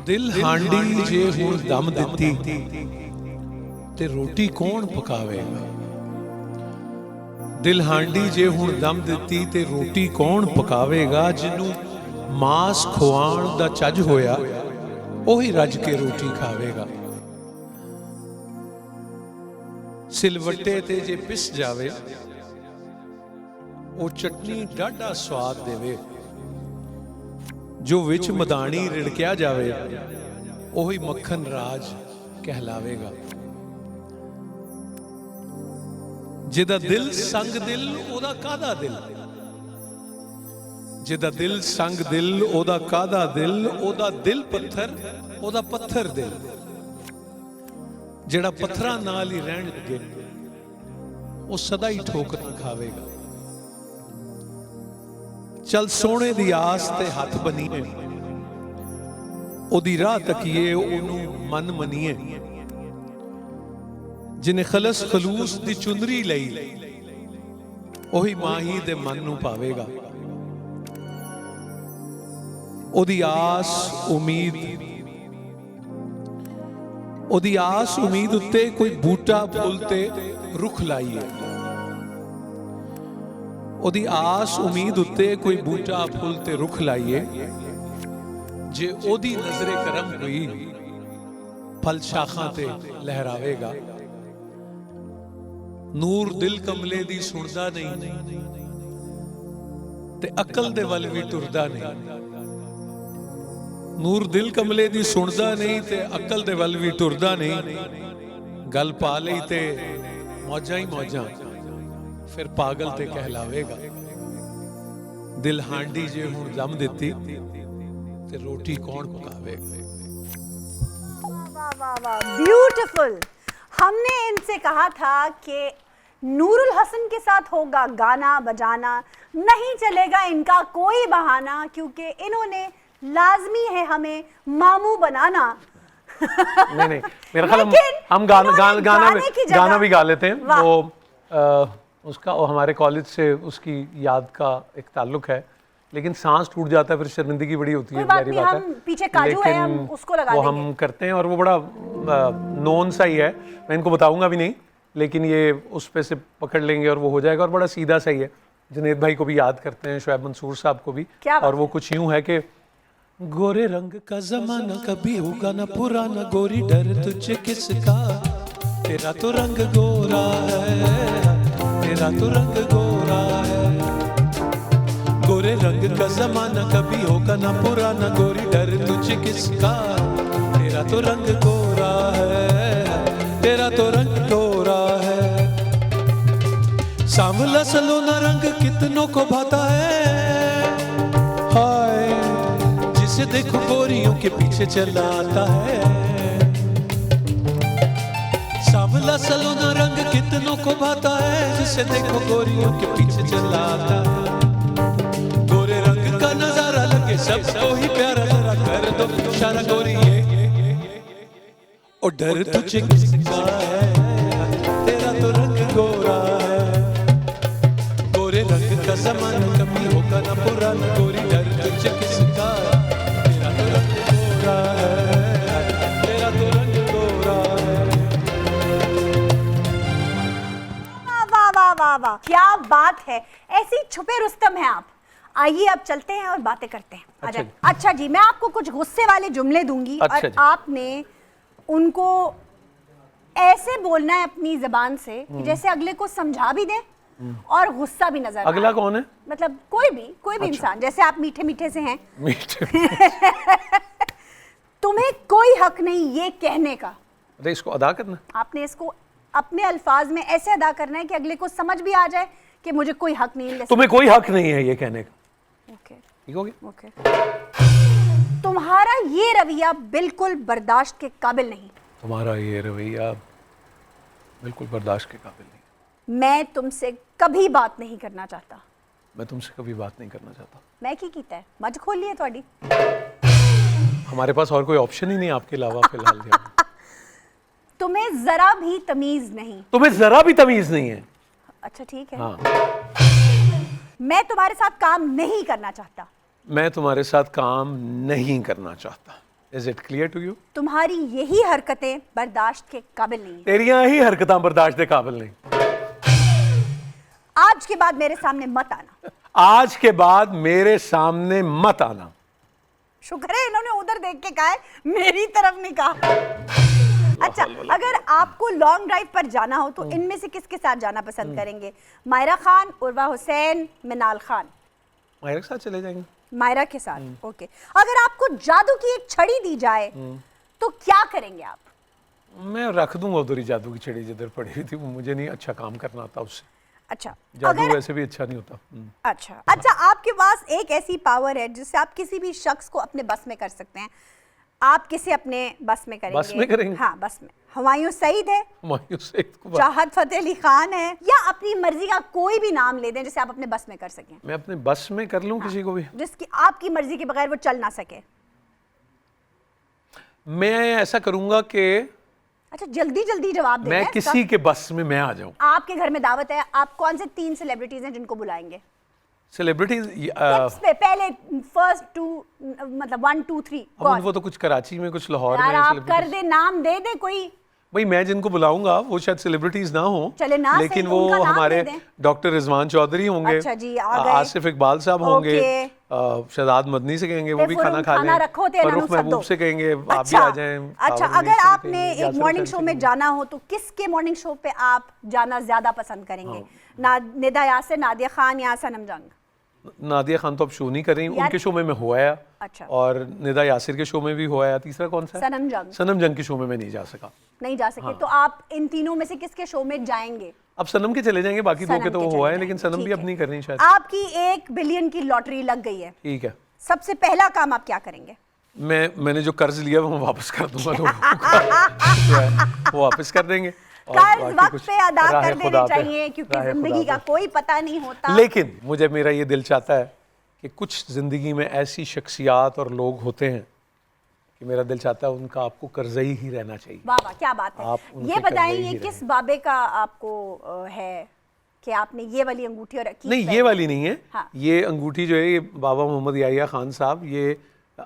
दिल हांडी जे हुण दम दित्ती ते रोटी कौन पकावेगा। दिल हांडी जे हुण दम दित्ती ते रोटी कौन पकावेगा। जिन्नू मांस खुआण दा ਚੱਜ होया ਉਹੀ ਰੱਜ ਕੇ ਰੋਟੀ ਖਾਵੇਗਾ। ਸਿਲਵੱਟੇ ਤੇ ਜੇ ਪਿਸ ਜਾਵੇ ਉਹ ਚਟਨੀ ਡਾਢਾ ਸਵਾਦ ਦੇਵੇ। जो विच मदानी रिड़किया जावे ओही मक्खन राज कहलावेगा। जिदा दिल संग दिल ओदा कादा दिल, जिदा दिल संग दिल ओदा कादा दिल, ओदा दिल पत्थर ओदा पत्थर दिल। जेड़ा पत्थरां नाल ही रहन लगे वो सदा ही ठोकर खावेगा। चल सोने दी आस ते हथ बनीए ओदी राह तकीए ओनू मन मनीए। जिन्हें खलस खलूस दी चुंदरी लई ओही माही दे मन नू पावेगा। ओदी आस उम्मीद उत्ते कोई बूटा फुल ते रुख लाइए। ओदी आस उम्मीद उत्ते कोई बूटा फुल ते रुख लाइए। जे ओदी नजरे करम हुई फल शाखां ते लहरावेगा। नूर दिल कमले दी सुनदा नहीं ते अकल दे वल भी टुरदा नहीं। ਨੂਰ ਦਿਲ ਕਮਲੇ ਦੀ ਸੁਣਦਾ ਨਹੀਂ ਤੇ ਅਕਲ ਦੇ ਵੱਲ ਵੀ ਟੁਰਦਾ ਨਹੀਂ ਗੱਲ ਪਾ ਲਈ ਤੇ ਮੌਜਾਂ ਹੀ ਮੌਜਾਂ ਫਿਰ ਪਾਗਲ ਤੇ ਕਹਿਲਾਵੇਗਾ ਦਿਲ ਹਾਂਡੀ ਜੇ ਹੁਣ ਦਮ ਦਿੱਤੀ ਤੇ ਰੋਟੀ ਕੌਣ ਪਕਾਵੇਗਾ वाह वाह वाह ब्यूटीफुल। हमने इनसे कहा था कि नूरुल हसन के साथ होगा गाना बजाना, नहीं चलेगा इनका कोई बहाना क्योंकि इन्होंने लाजमी है हमें मामू बनाना। नहीं नहीं, मेरा ख्याल लेकिन हम गाना इन्होंने गाने की जगह- गाना भी गा लेते हैं। वाह। वो उसका वो हमारे कॉलेज से उसकी याद का एक ताल्लुक है, लेकिन सांस टूट जाता है फिर शर्मिंदगी बड़ी होती है। कोई बात जाहिर नहीं, बात हम है। पीछे काजू है, हम लेकिन उसको लगा वो देंगे। हम करते हैं और वो बड़ा नोन सा ही है, मैं इनको बताऊंगा भी नहीं, लेकिन ये उस पे से पकड़ लेंगे और वो हो जाएगा और बड़ा सीधा सा ही है। जुनैद भाई को भी याद करते हैं, शुएब मंसूर साहब को भी, क्या बात और वो कुछ यूं है कि गोरे रंग का जमाना कभी होगा ना पुराना गोरी डर तुझे किसका तेरा तो रंग गोरा है तेरा तो रंग गोरा है गोरे रंग का जमाना कभी होगा ना पुराना गोरी डर तुझे किसका तेरा तो रंग गोरा है तेरा तो रंग गोरा है सांवला सलोना रंग कितनों को भाता है हाय जिसे देखो गोरियों के पीछे चला आता है सांवला सलोना रंग कितनों को भाता है जिसे देखो गोरियों के पीछे चला आता है गोरे रंग का नजारा लगे सबको ही प्यारा जरा कर दो इशारा गोरी और डर तुझे किसका है तेरा तो रंग गोरा है गोरे रंग का जमाना कभी होगा ना पुराना गोरी डर तुझे किसका तेरा तो रंग गोरा है तेरा तो रंग गोरा है वाह वाह वाह वाह, क्या बात है, ऐसी छुपे रुस्तम हैं आप। आइए अब चलते हैं और बातें करते हैं। अच्छा जी। अच्छा जी, मैं आपको कुछ गुस्से वाले जुमले दूंगी अच्छा और जी। आपने उनको ऐसे बोलना है अपनी जबान से कि जैसे अगले को समझा भी दें और गुस्सा भी नजर ना अगला आए। कौन है? मतलब कोई भी इंसान, जैसे आप मीठे मीठे से हैं, मीठे तुम्हें कोई हक नहीं ये कहने का। अरे इसको अदा करना। आपने इसको अपने अल्फाज में ऐसे अदा करना है कि अगले को समझ भी आ जाए कि मुझे कोई हक नहीं है। तुम्हें कोई हक नहीं है ये कहने का। ओके ठीक हो गया? ओके। तुम्हारा ये रवैया बिल्कुल बर्दाश्त के काबिल नहीं। तुम्हारा ये रवैया बिल्कुल बर्दाश्त के काबिल नहीं। मैं तुमसे कभी बात नहीं करना चाहता। मैं तुमसे कभी बात नहीं करना चाहता। मैं की कीता है मज खोली है थोड़ी। हमारे पास और कोई ऑप्शन ही नहीं आपके अलावा फिलहाल। तुम्हें जरा भी तमीज नहीं। तुम्हें जरा भी तमीज नहीं है। अच्छा ठीक है। हाँ, मैं तुम्हारे साथ काम नहीं करना चाहता। मैं तुम्हारे साथ काम नहीं करना चाहता। Is it clear to you? तुम्हारी यही हरकतें बर्दाश्त के काबिल नहीं है। तेरियां ही हरकतां बर्दाश्त के काबिल नहीं। आज के बाद मेरे सामने मत आना। आज के बाद मेरे सामने मत आना। शुक्र है इन्होंने उधर देख के कहा है, मेरी तरफ नहीं कहा। अच्छा, अगर आपको लॉन्ग ड्राइव पर जाना हो तो इनमें से किसके साथ जाना पसंद करेंगे? मायरा खान, उर्वा हुसैन, मिनाल खान? मायरा के साथ चले जाएंगे। मायरा के साथ। ओके। अगर आपको जादू की एक छड़ी दी जाए तो क्या करेंगे आप? मैं रख दूंगा उधर ही जादू की छड़ी जिधर पड़ी हुई थी। वो मुझे नहीं अच्छा काम करना आता उससे। अच्छा, जादू अगर वैसे भी अच्छा नहीं होता। अच्छा आपके पास एक ऐसी पावर है जिससे आप किसी भी शख्स को अपने बस में कर सकते हैं। आप किसे अपने बस में करेंगे? बस में करेंगे? हाँ, बस में। हुमायूं सईद है, हुमायूं सईद को चाहत फतेह अली खान है, या अपनी मर्जी का कोई भी नाम ले दें जिसे आप अपने बस में कर सकें। मैं अपने बस में कर लूं किसी को भी? जिसकी आपकी मर्जी के बगैर वो चल ना सके। मैं ऐसा करूंगा कि अच्छा, जल्दी जल्दी जवाब दें। मैं किसी के बस में मैं आ जाऊं। आपके घर में दावत है, आप कौन से 3 सेलिब्रिटीज हैं जिनको बुलाएंगे? सेलिब्रिटीज पे पहले फर्स्ट 2, मतलब 1 2 3 कौन? वो तो कुछ कराची में, कुछ लाहौर यार में आप celebrities। कर दे, नाम दे दे कोई। भाई मैं जिनको बुलाऊंगा वो शायद सेलिब्रिटीज ना हो, चले ना लेकिन सही, वो उनका नाम हमारे दे दें। डॉक्टर रिजवान चौधरी होंगे। अच्छा जी, आ गए। आसिफ इकबाल साहब होंगे। ओके। शहजाद मदनी से कहेंगे वो भी खाना खा खाना लें। रखो ते फर्रुख अनाउंस कर दो। महबूब से कहेंगे आप भी अच्छा, आ जाएं। अच्छा, आवाज़ अगर मीर से आपने कहेंगे, एक यासिर मॉर्निंग हुसैन शो से में कहेंगे। जाना हो तो किसके मॉर्निंग शो पे आप जाना ज्यादा पसंद करेंगे? निदा यासिर, नादिया खान या सनम जंग? नादिया खान तो अब शो नहीं कर रही, यार- उनके शो में मैं हुआ है। अच्छा। और निदा यासिर के शो में भी हुआ है, तीसरा कौन सा है? सनम जंग। सनम जंग के शो में मैं नहीं जा सका। नहीं जा सके। हाँ। तो आप इन तीनों में से किसके शो में जाएंगे? अब सनम के चले जाएंगे, बाकी दो सनम के तो के वो चले हुआ है, जाएंगे, लेकिन सनम ठीक भी अब है। नहीं करनी शायद। आपकी 1 बिलियन की लॉटरी लग गई है, ठीक है। सबसे पहला काम आप क्या करेंगे? मैंने जो कर्ज लिया वो वापस कर दूंगा लोगों को, वो वापस कर देंगे। और कर्ज बाकी वक्त कुछ पे अदा राह कर देने खुदा पे, चाहिए, क्योंकि राह जिंदगी खुदा का पे। कोई पता नहीं होता। लेकिन मुझे मेरा ये दिल चाहता है कि कुछ ज़िंदगी में ऐसी शख्सियात और लोग होते हैं कि मेरा दिल चाहता है उनका आपको कर्ज़ई ही रहना चाहिए। वाह वाह, क्या बात है। आप उनके ये बताएं, कर्ज़ई ये ही किस रहें। बाबे का आपको है कि आपने ये वाली अंगूठी और अकीक नहीं, ये पहनी? वाली नहीं है। हाँ। ये अंगूठी जो है ये बाबा मोहम्मद याहिया खान साहब, ये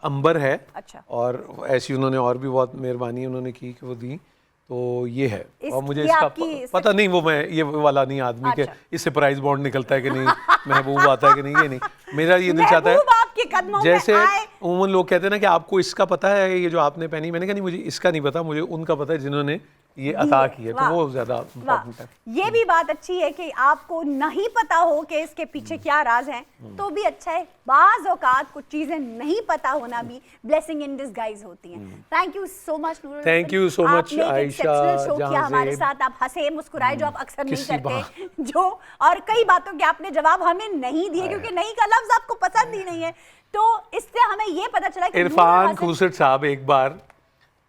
अंबर है। अच्छा। और ऐसी उन्होंने और भी बहुत मेहरबानी उन्होंने की कि वो दी, तो ये है। और मुझे ये इसका आपकी पता नहीं, वो मैं ये वाला नहीं आदमी के अच्छा। इससे प्राइज बॉन्ड निकलता है कि नहीं, महबूब आता है कि नहीं, ये नहीं। मेरा ये दिल चाहता है, महबूब आपके कदमों में जैसे आए। उमूमन लोग कहते हैं ना कि आपको इसका पता है, ये जो आपने पहनी, मैंने कहा नहीं, मुझे इसका नहीं पता, मुझे उनका पता है जिन्होंने ये अता की है, तो वाह। वो ज़्यादा वाह, इम्पोर्टेंट है। ये भी बात अच्छी है कि आपको नहीं पता हो कि इसके पीछे क्या राज है, तो भी अच्छा है। बाज औकात कुछ चीजें नहीं पता होना भी ब्लेसिंग इन डिसगाइज होती हैं। Thank you so much Nurul Hasan. Thank you so much, आपने एक आयशा, exceptional शो किया जहां हमारे से- साथ, आप हंसे मुस्कुराए जो आप अक्सर नहीं किसी करते, जो और कई बातों के आपने जवाब हमें नहीं दिए क्योंकि नहीं का लफ्ज आपको पसंद ही नहीं है। तो इससे हमें ये पता चला कि नूरुल इरफान हसन- खूसट साहब एक बार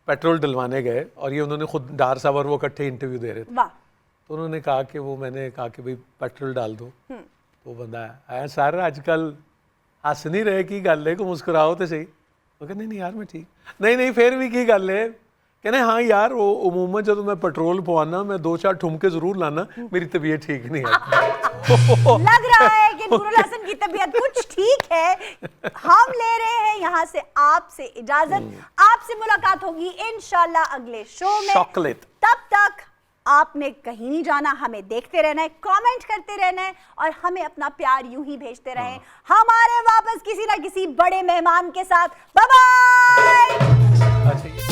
पेट्रोल डलवाने गए और ये उन्होंने खुद, डार साहब और वो इकट्ठे इंटरव्यू दे रहे थे, वाह, तो उन्होंने कहा कि वो, मैंने कहा कि भाई पेट्रोल डाल दो, तो बंदा आया, सर आजकल हंस नहीं रहे की गल है, को मुस्कुराओ तो सही। वो कहते नहीं यार मैं ठीक, नहीं फिर भी की गल है, कहने हाँ यार वो उमूमन जब मैं पेट्रोल पवाना मैं 2-4 ठुमके जरूर लाना, मेरी तबीयत ठीक नहीं है। लग रहा है कि नूरुल हसन की तबीयत कुछ ठीक है। हम ले रहे हैं यहाँ से आपसे इजाजत, आपसे मुलाकात होगी इंशाल्लाह अगले शो में। चॉकलेट। तब तक आपने कहीं नहीं जाना, हमें देखते रहना है, कमेंट करते रहना है और हमें अपना प्यार यूं ही भेजते रहें। हमारे वापस किसी ना किसी बड़े मेहमान के साथ। Bye bye. अच्छा।